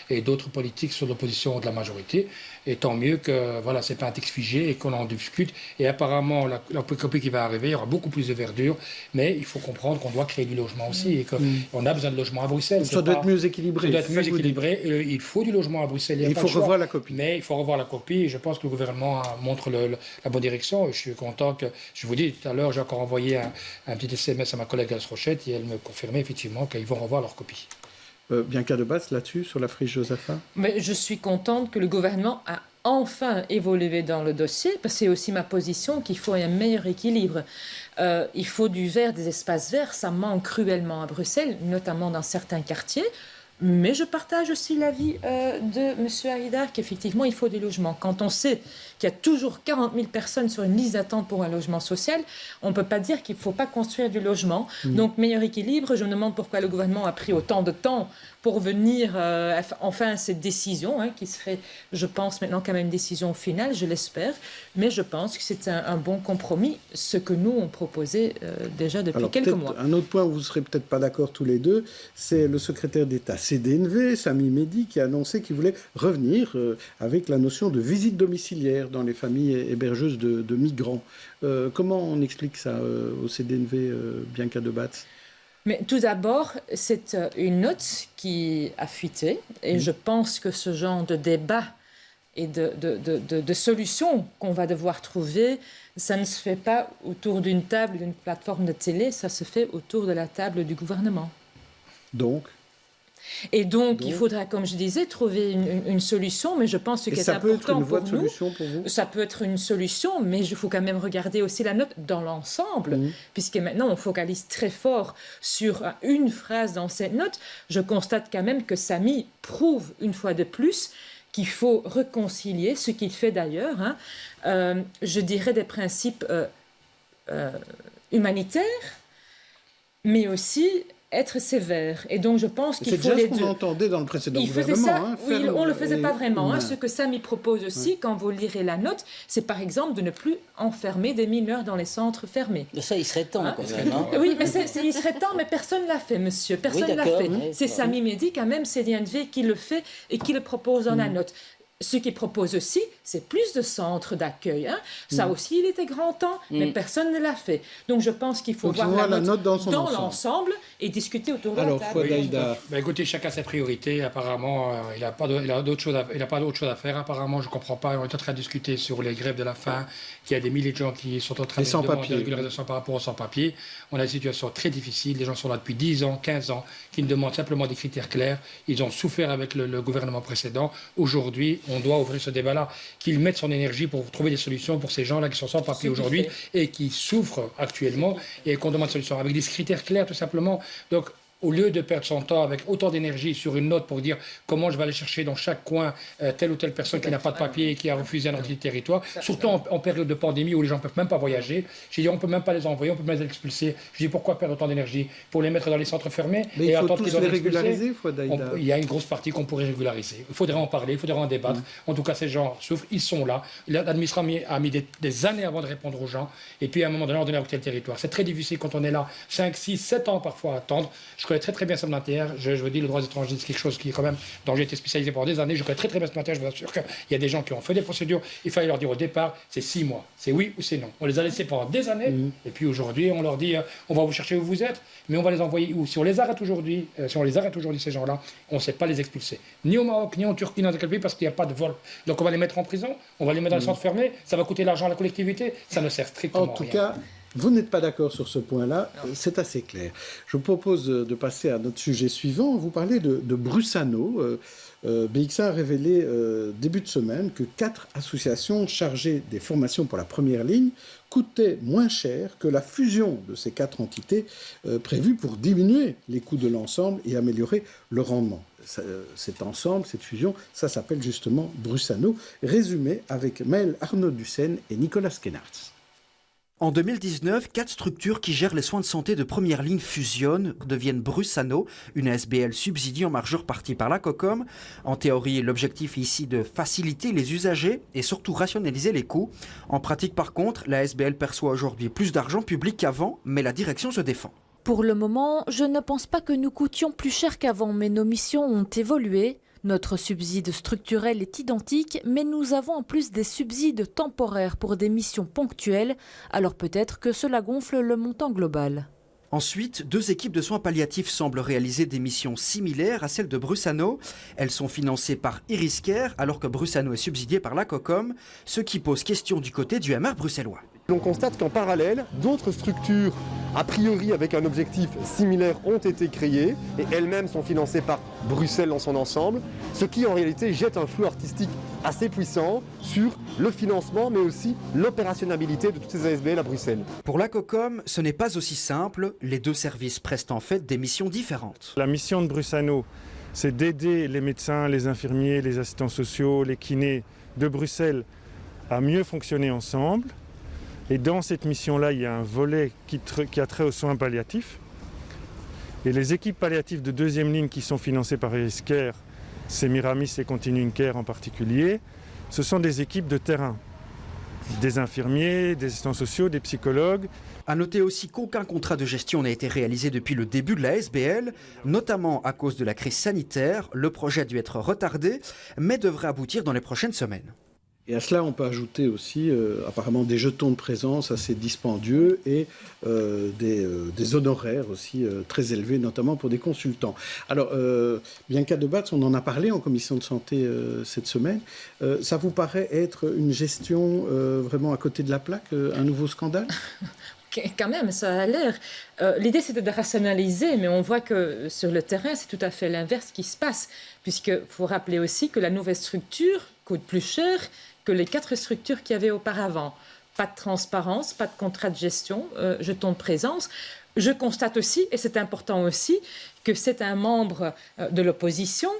et d'autres politiques sur l'opposition de la majorité. Et tant mieux que voilà, c'est pas un texte figé et qu'on en discute. Et apparemment, la copie qui va arriver, il y aura beaucoup plus de verdure, mais il faut comprendre qu'on doit créer du logement aussi et qu'on a besoin de logement à Bruxelles. Ça doit être mieux équilibré. Ça doit être mieux équilibré. Il faut du logement à Bruxelles. Il faut revoir la copie. Mais il faut revoir la copie et je pense que le gouvernement montre la bonne direction. Je suis content que, je vous dis, tout à l'heure, j'ai encore envoyé un petit SMS à ma collègue Els Rochette et elle me confirmait effectivement qu'ils vont revoir leur copie. Bianca Debatz, là-dessus, sur la friche Josaphat? Mais je suis contente que le gouvernement a enfin évolué dans le dossier, parce que c'est aussi ma position qu'il faut un meilleur équilibre. Il faut du vert, des espaces verts, ça manque cruellement à Bruxelles, notamment dans certains quartiers. Mais je partage aussi l'avis de M. Haïdar qu'effectivement, il faut des logements. Quand on sait qu'il y a toujours 40 000 personnes sur une liste d'attente pour un logement social, on ne peut pas dire qu'il ne faut pas construire du logement. Donc, meilleur équilibre. Je me demande pourquoi le gouvernement a pris autant de temps pour venir enfin à cette décision, qui serait, je pense, maintenant quand même une décision finale, je l'espère. Mais je pense que c'est un bon compromis, ce que nous, on proposait déjà depuis quelques mois. Un autre point où vous ne serez peut-être pas d'accord tous les deux, c'est le secrétaire d'État CDNV, Sami Mehdi, qui a annoncé qu'il voulait revenir avec la notion de visite domiciliaire dans les familles hébergeuses de migrants. Comment on explique ça au CDNV, Bianca Debatz ? Mais tout d'abord, c'est une note qui a fuité et je pense que ce genre de débat et de solutions qu'on va devoir trouver, ça ne se fait pas autour d'une table, d'une plateforme de télé, ça se fait autour de la table du gouvernement. Donc, il faudra, comme je disais, trouver une solution, mais je pense que c'est important pour nous. Ça peut être une solution, mais il faut quand même regarder aussi la note dans l'ensemble, puisque maintenant on focalise très fort sur une phrase dans cette note. Je constate quand même que Sami prouve une fois de plus qu'il faut réconcilier, ce qu'il fait d'ailleurs, je dirais des principes humanitaires, mais aussi être sévère. Et donc, je pense qu'il faut les deux. C'est déjà ce qu'on entendait dans le précédent gouvernement. Ça, oui, on ne le faisait pas vraiment. Ce que Sami propose aussi, quand vous lirez la note, c'est par exemple de ne plus enfermer des mineurs dans les centres fermés. Ça, il serait temps, quand même. Oui, mais il serait temps, mais personne ne l'a fait, monsieur. Personne ne l'a fait. C'est Sami Mehdi, quand même, CDNV, qui le fait et qui le propose dans la note. Ce qu'il propose aussi, c'est plus de centres d'accueil. Ça aussi, il était grand temps, mais personne ne l'a fait. Donc, je pense qu'il faut voir la note dans l'ensemble et discuter autour de la table. Écoutez, chacun ses priorités. Apparemment, il n'a pas d'autre chose à faire. Apparemment, je ne comprends pas. On est en train de discuter sur les grèves de la faim, qu'il y a des milliers de gens qui sont en train de demander la régularisation par rapport aux sans-papiers. On a une situation très difficile. Les gens sont là depuis 10 ans, 15 ans, qui ne demandent simplement des critères clairs. Ils ont souffert avec le gouvernement précédent. Aujourd'hui, on doit ouvrir ce débat-là, qu'il mette son énergie pour trouver des solutions pour ces gens-là qui sont sans papier aujourd'hui et qui souffrent actuellement et qu'on demande des solutions avec des critères clairs tout simplement. Donc, au lieu de perdre son temps avec autant d'énergie sur une note pour dire comment je vais aller chercher dans chaque coin telle ou telle personne qui n'a pas de papier et qui a refusé un entrée du territoire, surtout en période de pandémie où les gens ne peuvent même pas voyager. J'ai dit on ne peut même pas les envoyer, on peut même les expulser. Je dis pourquoi perdre autant d'énergie pour les mettre dans les centres fermés et attendre qu'ils soient régularisés. Il y a une grosse partie qu'on pourrait régulariser. Il faudrait en parler, il faudrait en débattre. En tout cas, ces gens souffrent, ils sont là. L'administration a mis des années avant de répondre aux gens et puis à un moment donné, on donne le territoire. C'est très difficile quand on est là 5, 6, 7 ans parfois à attendre. Je connais très bien ce matière. Je vous dis, le droit des étrangers, c'est quelque chose qui est quand même, dont j'ai été spécialisé pendant des années. Je connais très bien cette matière. Je vous assure qu'il y a des gens qui ont fait des procédures. Il fallait leur dire au départ, c'est 6 mois. C'est oui ou c'est non. On les a laissés pendant des années. Et puis aujourd'hui, on leur dit, on va vous chercher où vous êtes, mais on va les envoyer où? Si on les arrête aujourd'hui, ces gens-là, on ne sait pas les expulser. Ni au Maroc, ni en Turquie, ni dans quel pays, parce qu'il n'y a pas de vol. Donc on va les mettre en prison, on va les mettre dans les centres fermés. Ça va coûter l'argent à la collectivité. Ça ne sert strictement à rien. En tout cas, vous n'êtes pas d'accord sur ce point-là, c'est assez clair. Je vous propose de passer à notre sujet suivant. Vous parlez de Brussano. BX1 a révélé début de semaine que 4 associations chargées des formations pour la première ligne coûtaient moins cher que la fusion de ces 4 entités prévues pour diminuer les coûts de l'ensemble et améliorer le rendement. Cet ensemble, cette fusion, ça s'appelle justement Brussano. Résumé avec Maël Arnaud-Ducène et Nicolas Skenartz. En 2019, 4 structures qui gèrent les soins de santé de première ligne fusionnent, deviennent Brussano, une ASBL subsidiée en majeure partie par la COCOM. En théorie, l'objectif est ici de faciliter les usagers et surtout rationaliser les coûts. En pratique, par contre, la ASBL perçoit aujourd'hui plus d'argent public qu'avant, mais la direction se défend. Pour le moment, je ne pense pas que nous coûtions plus cher qu'avant, mais nos missions ont évolué. Notre subside structurel est identique, mais nous avons en plus des subsides temporaires pour des missions ponctuelles, alors peut-être que cela gonfle le montant global. Ensuite, 2 équipes de soins palliatifs semblent réaliser des missions similaires à celles de Brussano. Elles sont financées par Iriscare, alors que Brussano est subsidié par la COCOM, ce qui pose question du côté du MR bruxellois. On constate qu'en parallèle, d'autres structures, a priori avec un objectif similaire, ont été créées et elles-mêmes sont financées par Bruxelles dans son ensemble, ce qui en réalité jette un flou artistique assez puissant sur le financement mais aussi l'opérationnalité de toutes ces ASBL à Bruxelles. Pour la COCOM, ce n'est pas aussi simple, les 2 services prestent en fait des missions différentes. La mission de Brussano c'est d'aider les médecins, les infirmiers, les assistants sociaux, les kinés de Bruxelles à mieux fonctionner ensemble. Et dans cette mission-là, il y a un volet qui a trait aux soins palliatifs. Et les équipes palliatives de deuxième ligne qui sont financées par Eriscare, c'est Miramis et Continuing Care en particulier, ce sont des équipes de terrain. Des infirmiers, des assistants sociaux, des psychologues. À noter aussi qu'aucun contrat de gestion n'a été réalisé depuis le début de la SBL, notamment à cause de la crise sanitaire. Le projet a dû être retardé, mais devrait aboutir dans les prochaines semaines. Et à cela, on peut ajouter aussi apparemment des jetons de présence assez dispendieux et des honoraires aussi très élevés, notamment pour des consultants. Alors, Bianca Debatz, on en a parlé en commission de santé cette semaine. Ça vous paraît être une gestion vraiment à côté de la plaque, un nouveau scandale ? Quand même, ça a l'air. L'idée, c'était de rationaliser, mais on voit que sur le terrain, c'est tout à fait l'inverse qui se passe, puisqu'il faut rappeler aussi que la nouvelle structure coûte plus cher que les 4 structures qu'il y avait auparavant. Pas de transparence, pas de contrat de gestion, jetons de présence. Je constate aussi, et c'est important aussi, que c'est un membre de l'opposition,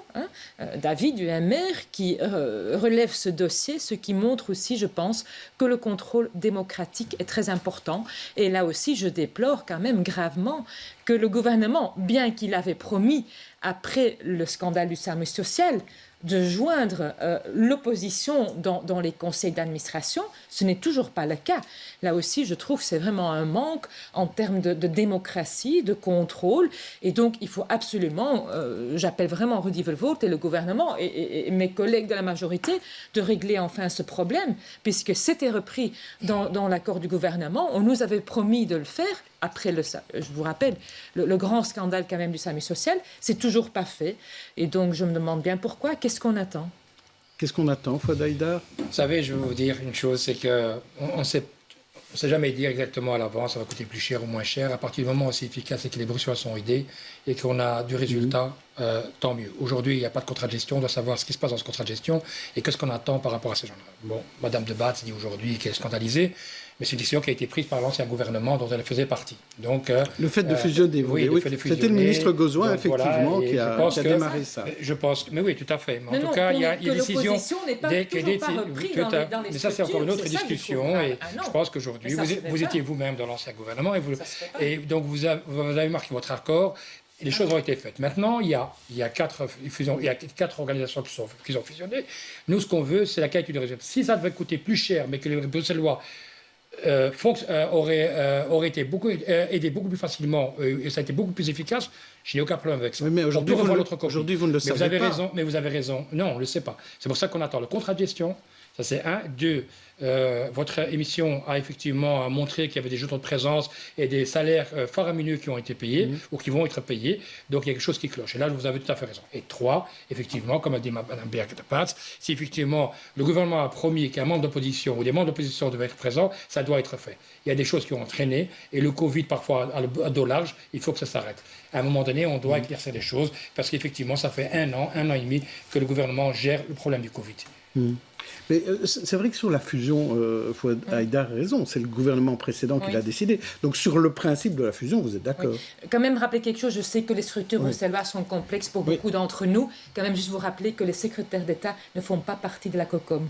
David du MR, qui relève ce dossier, ce qui montre aussi, je pense, que le contrôle démocratique est très important. Et là aussi, je déplore quand même gravement que le gouvernement, bien qu'il avait promis, après le scandale du service social, de joindre l'opposition dans les conseils d'administration, ce n'est toujours pas le cas. Là aussi, je trouve que c'est vraiment un manque en termes de démocratie, de contrôle. Et donc, il faut absolument, j'appelle vraiment Rudy Velvoort et le gouvernement et mes collègues de la majorité de régler enfin ce problème, puisque c'était repris dans l'accord du gouvernement. On nous avait promis de le faire. Après, je vous rappelle, le grand scandale quand même du SAMU social, c'est toujours pas fait. Et donc, je me demande bien pourquoi. Qu'est-ce qu'on attend ? Qu'est-ce qu'on attend, Fouad Haïdar ? Vous savez, je vais vous dire une chose, c'est qu'on ne sait jamais dire exactement à l'avance, ça va coûter plus cher ou moins cher. À partir du moment où c'est efficace et que les Bruxellois sont aidés et qu'on a du résultat, tant mieux. Aujourd'hui, il n'y a pas de contrat de gestion, on doit savoir ce qui se passe dans ce contrat de gestion et qu'est-ce qu'on attend par rapport à ces gens-là. Bon, Madame Debatz dit aujourd'hui qu'elle est scandalisée, mais c'est une décision qui a été prise par l'ancien gouvernement dont elle faisait partie. Donc, le fait de fusionner, oui. C'était le ministre Gauzoin, donc, effectivement, qui a démarré ça. Je pense, mais oui, tout à fait. Mais en tout cas, il y a une décision... n'est pas toujours pas repris dans les mais ça, c'est encore une autre structures, discussion. Et je pense qu'aujourd'hui, vous étiez vous-même dans l'ancien gouvernement et donc vous avez marqué votre accord. Les choses ont été faites. Maintenant, il y a 4 organisations qui ont fusionné. Nous, ce qu'on veut, c'est la qualité du résultat. Si ça devait coûter plus cher, mais que les Bruxellois aurait été aidé beaucoup plus facilement et ça a été beaucoup plus efficace, je n'ai aucun problème avec ça. Oui, mais aujourd'hui, vous ne le savez pas. Mais vous avez raison. Non, on ne le sait pas. C'est pour ça qu'on attend le contrat de gestion. Ça, c'est 1. 2, votre émission a effectivement montré qu'il y avait des jetons de présence et des salaires faramineux qui ont été payés ou qui vont être payés. Donc, il y a quelque chose qui cloche. Et là, vous avez tout à fait raison. Et 3, effectivement, comme a dit Mme Bianca-Debatz, si effectivement le gouvernement a promis qu'un membre d'opposition ou des membres d'opposition devaient être présents, ça doit être fait. Il y a des choses qui ont entraîné et le Covid, parfois, à dos large, il faut que ça s'arrête. À un moment donné, on doit éclaircir les choses parce qu'effectivement, ça fait 1 an et demi que le gouvernement gère le problème du Covid. Mais c'est vrai que sur la fusion, Fouad Haïdar a raison, c'est le gouvernement précédent qui l'a décidé. Donc sur le principe de la fusion, vous êtes d'accord ? Quand même rappeler quelque chose, je sais que les structures bruxelloises sont complexes pour beaucoup d'entre nous. Quand même juste vous rappeler que les secrétaires d'État ne font pas partie de la COCOM.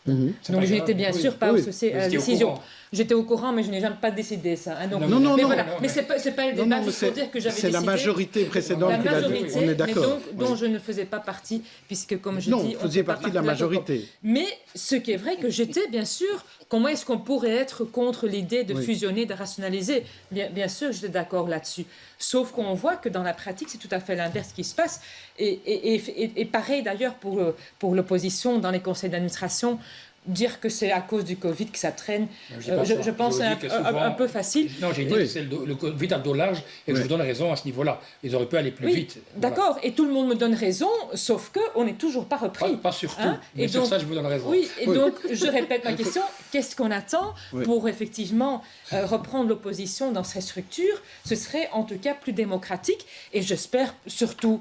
Donc je n'étais bien sûr pas associée à la décision. J'étais au courant, mais je n'ai jamais pas décidé ça. Hein, donc, non, mais c'est pas le débat, juste pour dire que j'avais décidé. C'est la majorité précédente qui l'a dit, on est d'accord. Mais dont je ne faisais pas partie, puisque comme je dis... Non, vous faisiez partie de la majorité. Mais ce qui est vrai que j'étais, bien sûr, comment est-ce qu'on pourrait être contre l'idée de fusionner, de rationaliser ? Bien sûr, j'étais d'accord là-dessus. Sauf qu'on voit que dans la pratique, c'est tout à fait l'inverse qui se passe. Et pareil d'ailleurs pour l'opposition dans les conseils d'administration. Dire que c'est à cause du Covid que ça traîne, je pense que c'est un peu facile. Non, j'ai dit que c'est le Covid à dos large et je vous donne raison à ce niveau-là. Ils auraient pu aller plus vite. D'accord, et tout le monde me donne raison, sauf qu'on n'est toujours pas repris. Pas surtout, mais sur ça je vous donne raison. Oui, et donc je répète ma question, qu'est-ce qu'on attend pour effectivement reprendre l'opposition dans ces structures ? Ce serait en tout cas plus démocratique et j'espère surtout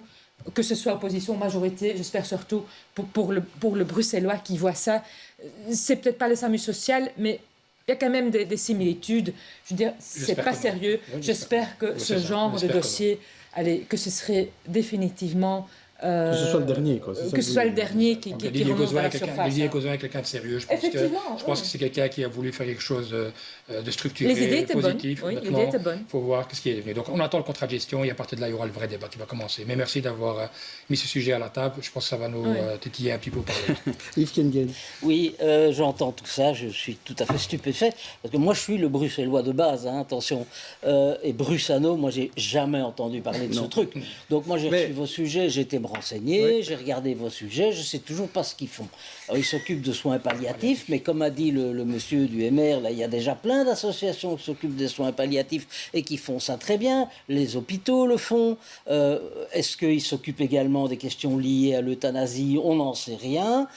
que ce soit opposition ou majorité, j'espère surtout pour le Bruxellois qui voit ça. C'est peut-être pas le SAMU social, mais il y a quand même des similitudes. Je veux dire, c'est pas sérieux. J'espère que ce genre de dossier, que ce serait définitivement Que ce soit le dernier, quoi. Que ce soit le dernier qui remonte à la surface. Didier Causin est quelqu'un de sérieux. Je pense que c'est quelqu'un qui a voulu faire quelque chose de structuré, les idées étaient positif. bonnes. Oui, l'idée était bonne. Il faut voir ce qui est devenu. Donc on attend le contrat de gestion et à partir de là, il y aura le vrai débat qui va commencer. Mais merci d'avoir mis ce sujet à la table. Je pense que ça va nous tétiller un petit peu par là. Yves Kengen. Oui, j'entends tout ça. Je suis tout à fait stupéfait. Parce que moi, je suis le bruxellois de base, hein, attention. Et Brussano, moi, j'ai jamais entendu parler de ce truc. Donc moi, j'ai reçu vos sujets, j'ai été me renseigner, j'ai regardé vos sujets, je sais toujours pas ce qu'ils font. Alors, ils s'occupent de soins palliatifs, mais comme a dit le monsieur du MR, là, il y a déjà plein d'associations qui s'occupent des soins palliatifs et qui font ça très bien. Les hôpitaux le font. Est-ce qu'ils s'occupent également des questions liées à l'euthanasie? On n'en sait rien.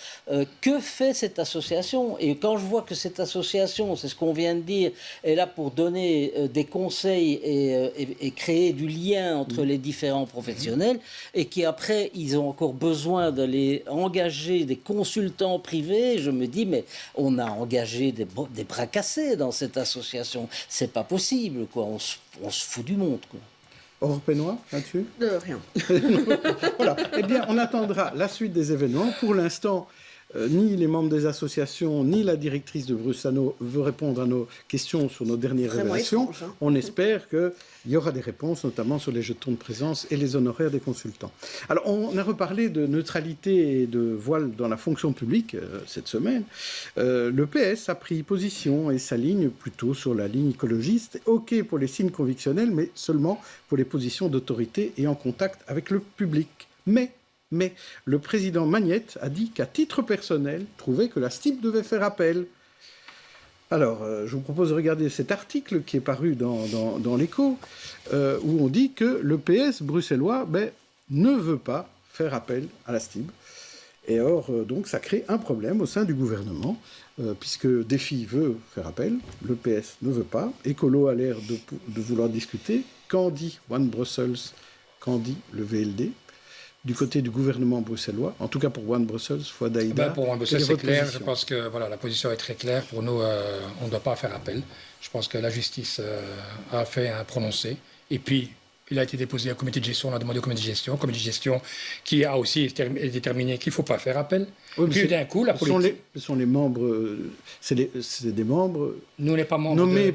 Que fait cette association? Et quand je vois que cette association, c'est ce qu'on vient de dire, est là pour donner des conseils et créer du lien entre les différents professionnels, et qui après, ils ont encore besoin d'aller engager des consultants privés, je me dis, mais on a engagé des bras cassés dans cette association. C'est pas possible, quoi. On se fout du monde, quoi. Aurore Pénois, là-dessus? Rien. Voilà. Eh bien, on attendra la suite des événements. Pour l'instant, ni les membres des associations, ni la directrice de Brussano veut répondre à nos questions sur nos dernières révélations. Étrange, hein. On espère qu'il y aura des réponses, notamment sur les jetons de présence et les honoraires des consultants. Alors, on a reparlé de neutralité et de voile dans la fonction publique cette semaine. Le PS a pris position et s'aligne plutôt sur la ligne écologiste. OK pour les signes convictionnels, mais seulement pour les positions d'autorité et en contact avec le public. Mais le président Magnette a dit qu'à titre personnel, trouvait que la STIB devait faire appel. Alors, je vous propose de regarder cet article qui est paru dans l'Écho, où on dit que le PS bruxellois ne veut pas faire appel à la STIB. Et or, donc, ça crée un problème au sein du gouvernement, puisque Défi veut faire appel, le PS ne veut pas, Écolo a l'air de vouloir discuter. Qu'en dit One Brussels? Qu'en dit le VLD? Du côté du gouvernement bruxellois, en tout cas pour One Brussels, Fouad Aïda. Pour One Brussels, c'est clair. Je pense que la position est très claire. Pour nous, on ne doit pas faire appel. Je pense que la justice a fait un prononcé. Et puis, il a été déposé au comité de gestion. On a demandé au comité de gestion qui a aussi déterminé qu'il ne faut pas faire appel. Oui, puis d'un coup, la politique... Ce sont les membres... C'est des membres... Nous, n'est pas membres nommés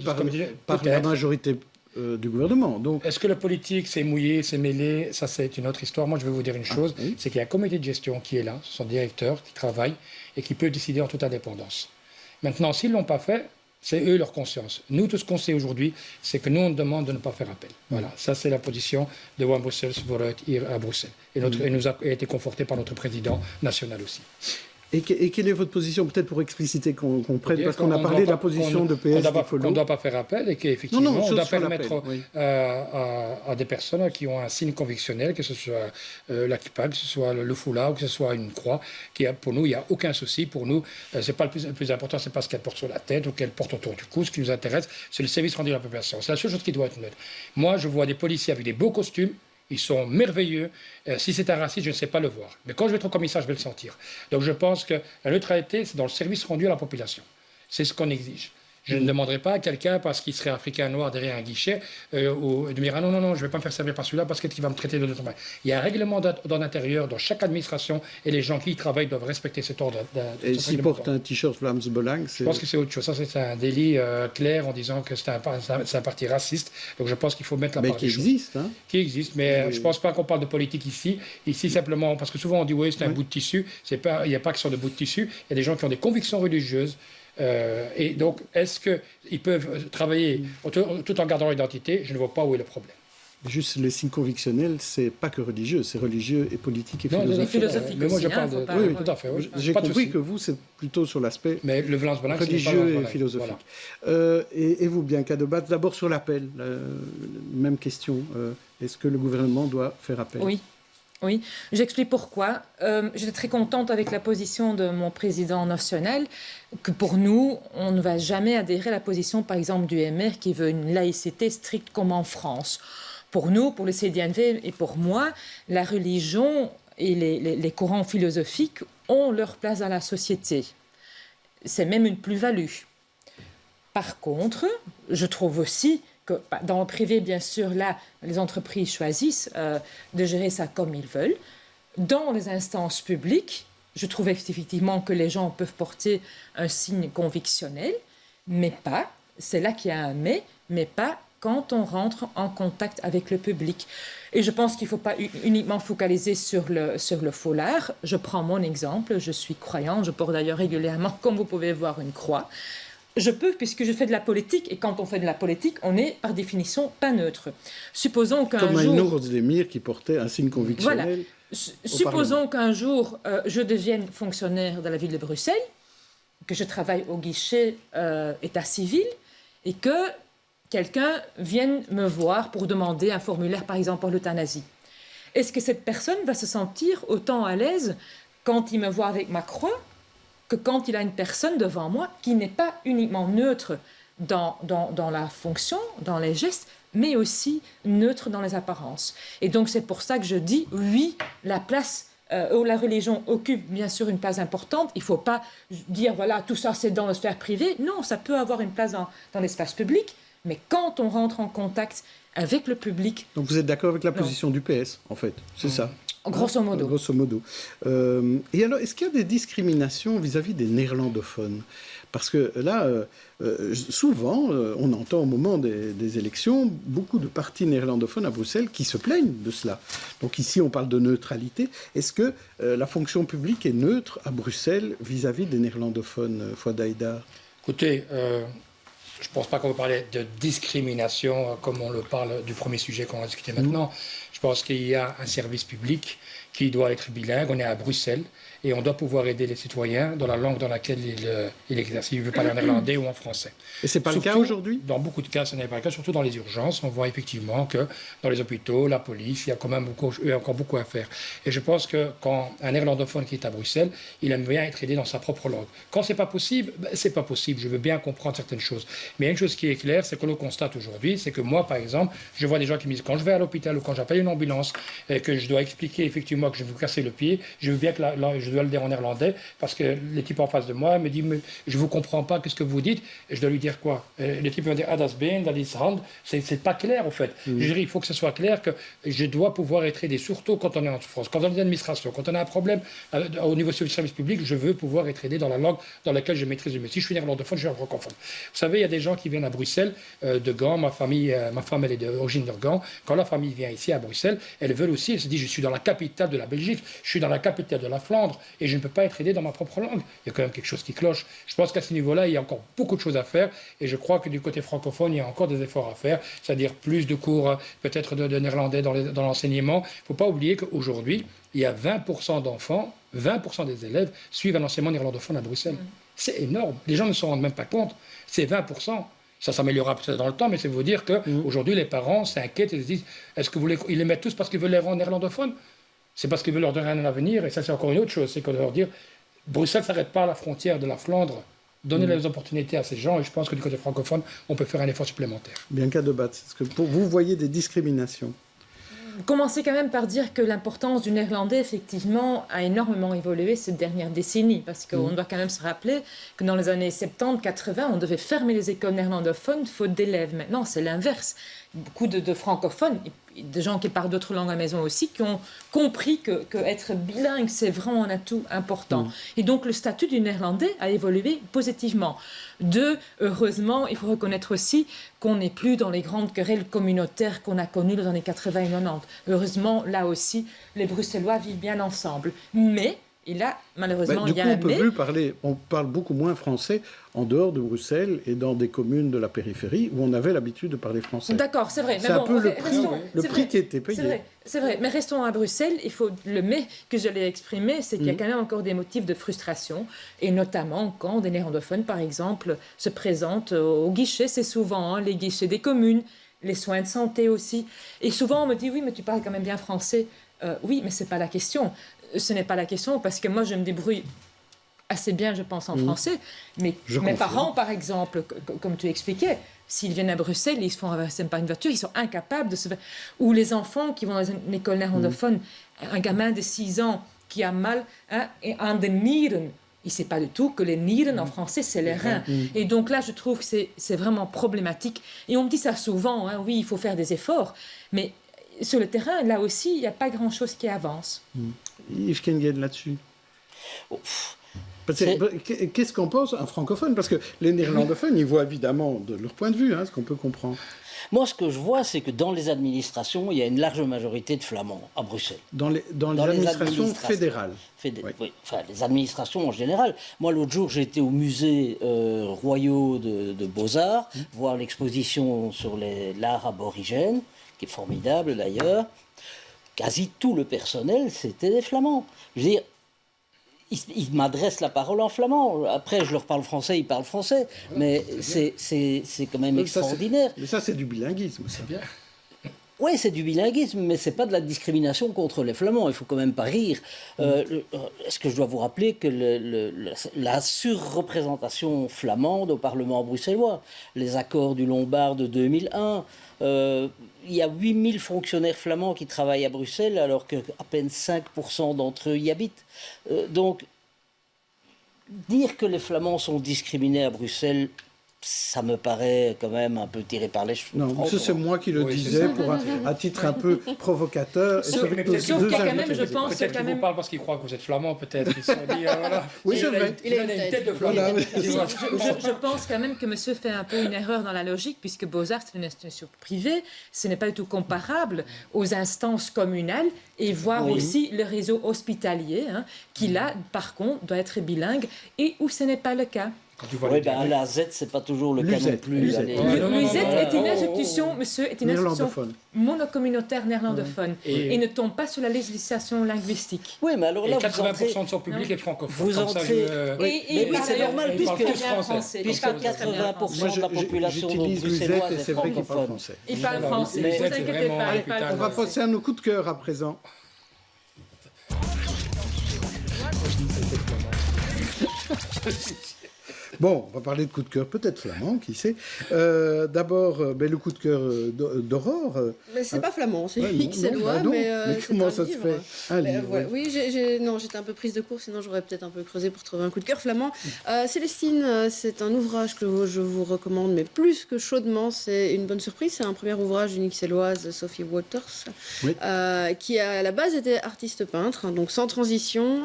par la majorité du gouvernement. Donc... Est-ce que le politique s'est mouillé, s'est mêlé? Ça, c'est une autre histoire. Moi, je vais vous dire une chose, c'est qu'il y a un comité de gestion qui est là, ce sont des directeurs qui travaillent et qui peut décider en toute indépendance. Maintenant, s'ils ne l'ont pas fait, c'est eux leur conscience. Nous, tout ce qu'on sait aujourd'hui, c'est que nous, on demande de ne pas faire appel. Voilà, ça, c'est la position de One Brussels hier à Bruxelles. Et nous a été conforté par notre président national aussi. Et quelle est votre position, peut-être pour expliciter qu'on prenne, parce qu'on a parlé de la position de PS qu'on ne doit pas faire appel et qu'effectivement, on doit permettre à des personnes qui ont un signe convictionnel, que ce soit la kippa, que ce soit le foulard, que ce soit une croix, pour nous, il n'y a aucun souci. Pour nous, c'est pas le plus important, c'est pas ce qu'elle porte sur la tête ou qu'elle porte autour du cou. Ce qui nous intéresse, c'est le service rendu à la population. C'est la seule chose qui doit être neutre. Moi, je vois des policiers avec des beaux costumes. Ils sont merveilleux. Si c'est un raciste, je ne sais pas le voir. Mais quand je vais être au commissariat, je vais le sentir. Donc je pense que la neutralité, c'est dans le service rendu à la population. C'est ce qu'on exige. Je ne demanderai pas à quelqu'un, parce qu'il serait africain noir derrière un guichet, de me dire ah non, je ne vais pas me faire servir par celui-là parce qu'il va me traiter de l'autre manière. Il y a un règlement d'ordre intérieur dans chaque administration et les gens qui y travaillent doivent respecter cet ordre. Et s'ils portent un t-shirt Vlaams Belang, je pense que c'est autre chose. Ça, c'est un délit clair en disant que c'est un parti raciste. Donc je pense qu'il faut mettre la part des choses. Qui existe, mais je ne pense pas qu'on parle de politique ici. Ici, simplement, parce que souvent on dit oui, c'est un bout de tissu. Il n'y a pas que sur de bout de tissu. Il y a des gens qui ont des convictions religieuses. Et donc, est-ce qu'ils peuvent travailler tout en gardant l'identité? Je ne vois pas où est le problème. Juste les signes convictionnels, c'est pas que religieux, c'est religieux et politique et philosophique. Philosopque mais moi, aussi, je parle de... Oui, tout à fait. Oui. J'ai compris que vous, c'est plutôt sur l'aspect religieux et philosophique. Voilà. Et vous, Bianca de Batz, d'abord sur l'appel, même question. Est-ce que le gouvernement doit faire appel? Oui, j'explique pourquoi. J'étais très contente avec la position de mon président national, que pour nous, on ne va jamais adhérer à la position, par exemple, du MR qui veut une laïcité stricte comme en France. Pour nous, pour le CDNV et pour moi, la religion et les courants philosophiques ont leur place dans la société. C'est même une plus-value. Par contre, je trouve aussi que dans le privé, bien sûr, là, les entreprises choisissent de gérer ça comme ils veulent. dans les instances publiques, je trouve effectivement que les gens peuvent porter un signe convictionnel, mais pas, c'est là qu'il y a un mais pas quand on rentre en contact avec le public. Et je pense qu'il ne faut pas uniquement focaliser sur le foulard. Je prends mon exemple, je suis croyante, je porte d'ailleurs régulièrement, comme vous pouvez voir, une croix. Je peux, puisque je fais de la politique, et quand on fait de la politique, on est par définition pas neutre. Supposons qu'un Comme jour... Maïnour Ozdemir qui portait un signe convictionnel. Voilà. Supposons qu'un jour, je devienne fonctionnaire de la ville de Bruxelles, que je travaille au guichet état civil, et que quelqu'un vienne me voir pour demander un formulaire, par exemple, pour l'euthanasie. Est-ce que cette personne va se sentir autant à l'aise quand il me voit avec ma croix que quand il a une personne devant moi qui n'est pas uniquement neutre dans la fonction, dans les gestes, mais aussi neutre dans les apparences. Et donc c'est pour ça que je dis, oui, la place où la religion occupe bien sûr une place importante. Il ne faut pas dire, voilà, tout ça c'est dans la sphère privée. Non, ça peut avoir une place dans l'espace public, mais quand on rentre en contact avec le public... Donc vous êtes d'accord avec la position du PS, en fait, c'est ça? Grosso modo. Grosso modo. Et alors, est-ce qu'il y a des discriminations vis-à-vis des néerlandophones? Parce que là, souvent, on entend au moment des élections beaucoup de partis néerlandophones à Bruxelles qui se plaignent de cela. Donc ici, on parle de neutralité. Est-ce que la fonction publique est neutre à Bruxelles vis-à-vis des néerlandophones, Fouad Haïdar? Écoutez, je ne pense pas qu'on peut parler de discrimination comme on le parle du premier sujet qu'on va discuter maintenant. Je pense qu'il y a un service public qui doit être bilingue. On est à Bruxelles et on doit pouvoir aider les citoyens dans la langue dans laquelle il exerce. Il veut parler en néerlandais ou en français. Et ce n'est pas le cas aujourd'hui? Dans beaucoup de cas, ce n'est pas le cas. Surtout dans les urgences, on voit effectivement que dans les hôpitaux, la police, il y a quand même encore beaucoup à faire. Et je pense que quand un néerlandophone qui est à Bruxelles, il aime bien être aidé dans sa propre langue. Quand ce n'est pas possible, c'est pas possible. Je veux bien comprendre certaines choses. Mais il y a une chose qui est claire, c'est que l'on constate aujourd'hui, c'est que moi, par exemple, je vois des gens qui me disent, quand je vais à l'hôpital ou quand j'appelle une ambulance, et que je dois expliquer effectivement que je vais vous casser le pied, je veux bien que je dois le dire en néerlandais, parce que le type en face de moi me dit, mais je ne vous comprends pas, qu'est-ce que vous dites? Et je dois lui dire quoi? Le type va dire, das Bein, das ist Hand. C'est pas clair, en fait. Je dirais, il faut que ce soit clair que je dois pouvoir être aidé, surtout quand on est en France, quand on est dans l'administration, quand on a un problème au niveau du service public, je veux pouvoir être aidé dans la langue dans laquelle je maîtrise le métier. Si je suis néerlandophone, je suis francophone. Vous savez, il y a des gens qui viennent à Bruxelles, de Gand, ma femme, elle est d'origine de Gand. Quand la famille vient ici à Bruxelles, elles veulent aussi, elles se disent, je suis dans la capitale de la Belgique, je suis dans la capitale de la Flandre, et je ne peux pas être aidé dans ma propre langue. Il y a quand même quelque chose qui cloche. Je pense qu'à ce niveau-là, il y a encore beaucoup de choses à faire, et je crois que du côté francophone, il y a encore des efforts à faire, c'est-à-dire plus de cours, peut-être de néerlandais dans l'enseignement. Il ne faut pas oublier qu'aujourd'hui, il y a 20% d'enfants, 20% des élèves suivent un enseignement néerlandophone à Bruxelles. C'est énorme. Les gens ne se rendent même pas compte. C'est 20%. Ça s'améliorera peut-être dans le temps, mais c'est vous dire qu'aujourd'hui, les parents s'inquiètent et se disent, est-ce que ils les mettent tous parce qu'ils veulent les rendre néerlandophones? C'est parce qu'ils veulent leur donner un avenir, et ça c'est encore une autre chose, c'est qu'on leur dire, Bruxelles ne s'arrête pas à la frontière de la Flandre. Donner les opportunités à ces gens, et je pense que du côté francophone, on peut faire un effort supplémentaire. Bianca Debat, est-ce que vous voyez des discriminations? Commencer quand même par dire que l'importance du néerlandais, effectivement, a énormément évolué ces dernières décennies, parce qu'on doit quand même se rappeler que dans les années 70-80, on devait fermer les écoles néerlandophones faute d'élèves. Maintenant, c'est l'inverse. Beaucoup de francophones, de gens qui parlent d'autres langues à la maison aussi, qui ont compris que être bilingue, c'est vraiment un atout important. Et donc, le statut du néerlandais a évolué positivement. Heureusement, il faut reconnaître aussi qu'on n'est plus dans les grandes querelles communautaires qu'on a connues dans les années 80 et 90. Heureusement, là aussi, les Bruxellois vivent bien ensemble. Mais, et là, malheureusement, il y a un mais. On parle beaucoup moins français en dehors de Bruxelles et dans des communes de la périphérie où on avait l'habitude de parler français. D'accord, c'est vrai. C'est un peu le prix qui était payé. C'est vrai, mais restons à Bruxelles. Il faut le mais que j'allais exprimer, c'est qu'il y a quand même encore des motifs de frustration, et notamment quand des néerlandophones, par exemple, se présentent au guichet. C'est souvent les guichets des communes, les soins de santé aussi. Et souvent, on me dit, oui, mais tu parles quand même bien français. Oui, mais ce n'est pas la question. Ce n'est pas la question, parce que moi, je me débrouille assez bien, je pense, en français. Mais mes parents, par exemple, comme tu expliquais, s'ils viennent à Bruxelles, ils se font renverser par une voiture, ils sont incapables de se faire... Ou les enfants qui vont dans une école néerlandophone, un gamin de 6 ans qui a mal, et en den nieren, il ne sait pas du tout que les nieren en français, c'est les reins. Et donc là, je trouve que c'est vraiment problématique. Et on me dit ça souvent, oui, il faut faire des efforts. Mais sur le terrain, là aussi, il n'y a pas grand-chose qui avance. Yves Kenguyen là-dessus. Qu'est-ce qu'en pense un francophone? Parce que les néerlandophones, ils voient évidemment de leur point de vue, ce qu'on peut comprendre. Moi, ce que je vois, c'est que dans les administrations, il y a une large majorité de flamands à Bruxelles. Dans les administrations fédérales. Oui, enfin, les administrations en général. Moi, l'autre jour, j'ai été au musée royal de Beaux-Arts, voir l'exposition sur l'art aborigène, qui est formidable d'ailleurs. Quasi tout le personnel, c'était des flamands. Je veux dire, ils m'adressent la parole en flamand. Après, je leur parle français, ils parlent français. Mais c'est quand même extraordinaire. Mais ça, c'est du bilinguisme. C'est bien. Oui, c'est du bilinguisme, mais c'est pas de la discrimination contre les flamands. Il faut quand même pas rire. Est-ce que je dois vous rappeler que la surreprésentation flamande au Parlement bruxellois, les accords du Lombard de 2001, il y a 8000 fonctionnaires flamands qui travaillent à Bruxelles, alors qu'à peine 5% d'entre eux y habitent. Donc, dire que les Flamands sont discriminés à Bruxelles, ça me paraît quand même un peu tiré par les cheveux. Non, c'est moi qui le disais à titre un peu provocateur. Sauf qu'il y a quand même, je pense... Peut-être qu'ils vous parlent parce qu'ils croient que vous êtes flamand, peut-être. Ils se sont dit, voilà. Oui, c'est vrai. Il a une tête de flamand. Je pense quand même que monsieur fait un peu une erreur dans la logique, puisque Beaux-Arts, c'est une institution privée. Ce n'est pas du tout comparable aux instances communales et voir aussi le réseau hospitalier, qui là, par contre, doit être bilingue et où ce n'est pas le cas. Oui, la Z, c'est pas toujours le cas non plus. L'UZ est une institution, monsieur, est une institution monocommunautaire néerlandophone et ne tombe pas sur la législation linguistique. Oui, mais alors là, 80% de son public est francophone. Vous entrez... Oui, c'est normal, puisque 80% de la population bruxelloise est francophone. Il parle français, ne vous inquiétez pas. On va passer à nos coups de cœur à présent. Bon, on va parler de coup de cœur, peut-être flamand, qui sait. D'abord, le coup de cœur d'Aurore. Mais c'est pas flamand, c'est XLOA, mais comment ça se fait? Un livre. Oui, j'étais un peu prise de court, sinon j'aurais peut-être un peu creusé pour trouver un coup de cœur flamand. Célestine, c'est un ouvrage que je vous recommande, mais plus que chaudement, c'est une bonne surprise. C'est un premier ouvrage d'une XLOise, Sophie Waters, qui à la base était artiste peintre, donc sans transition.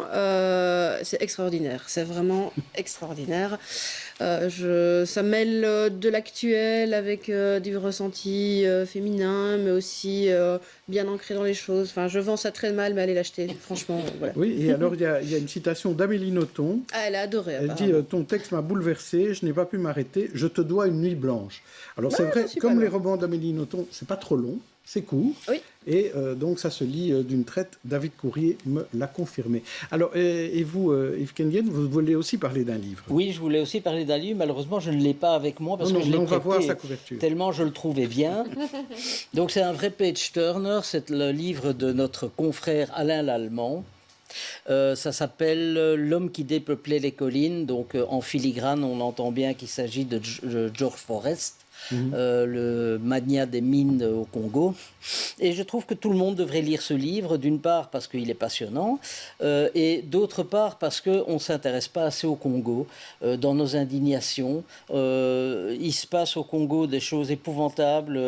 C'est extraordinaire, c'est vraiment extraordinaire. Ça mêle de l'actuel avec du ressenti féminin, mais aussi bien ancré dans les choses. Enfin, je vends ça très mal, mais allez l'acheter, franchement. Voilà. Oui, et alors il y a une citation d'Amélie Nothomb. Ah, elle a adoré. Elle dit « Ton texte m'a bouleversée, je n'ai pas pu m'arrêter, je te dois une nuit blanche ». Alors c'est vrai, comme les romans d'Amélie Nothomb, c'est pas trop long. C'est court, et donc ça se lit d'une traite. David Courrier me l'a confirmé. Alors, et vous, Yves Kenguyen, vous voulez aussi parler d'un livre? Oui, je voulais aussi parler d'un livre. Malheureusement, je ne l'ai pas avec moi parce que je l'ai on va voir sa prêté couverture. Tellement je le trouvais bien. Donc c'est un vrai page-turner, c'est le livre de notre confrère Alain Lallemand. Ça s'appelle L'homme qui dépeuplait les collines. Donc en filigrane, on entend bien qu'il s'agit de George Forrest. Le magnat des mines au Congo. Et je trouve que tout le monde devrait lire ce livre, d'une part parce qu'il est passionnant, et d'autre part parce qu'on ne s'intéresse pas assez au Congo. Dans nos indignations, il se passe au Congo des choses épouvantables,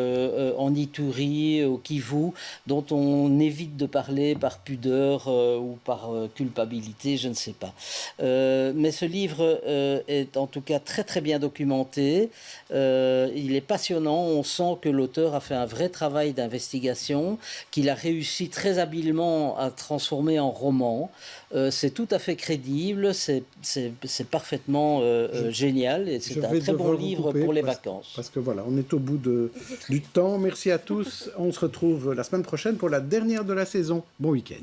en Ituri, au Kivu, dont on évite de parler par pudeur ou par culpabilité, je ne sais pas. Mais ce livre est en tout cas très très bien documenté. Il est passionnant, on sent que l'auteur a fait un vrai travail d'investigation, qu'il a réussi très habilement à transformer en roman. C'est tout à fait crédible, c'est parfaitement génial et c'est un très bon livre pour les vacances. Parce que voilà, on est au bout du temps. Merci à tous, on se retrouve la semaine prochaine pour la dernière de la saison. Bon week-end.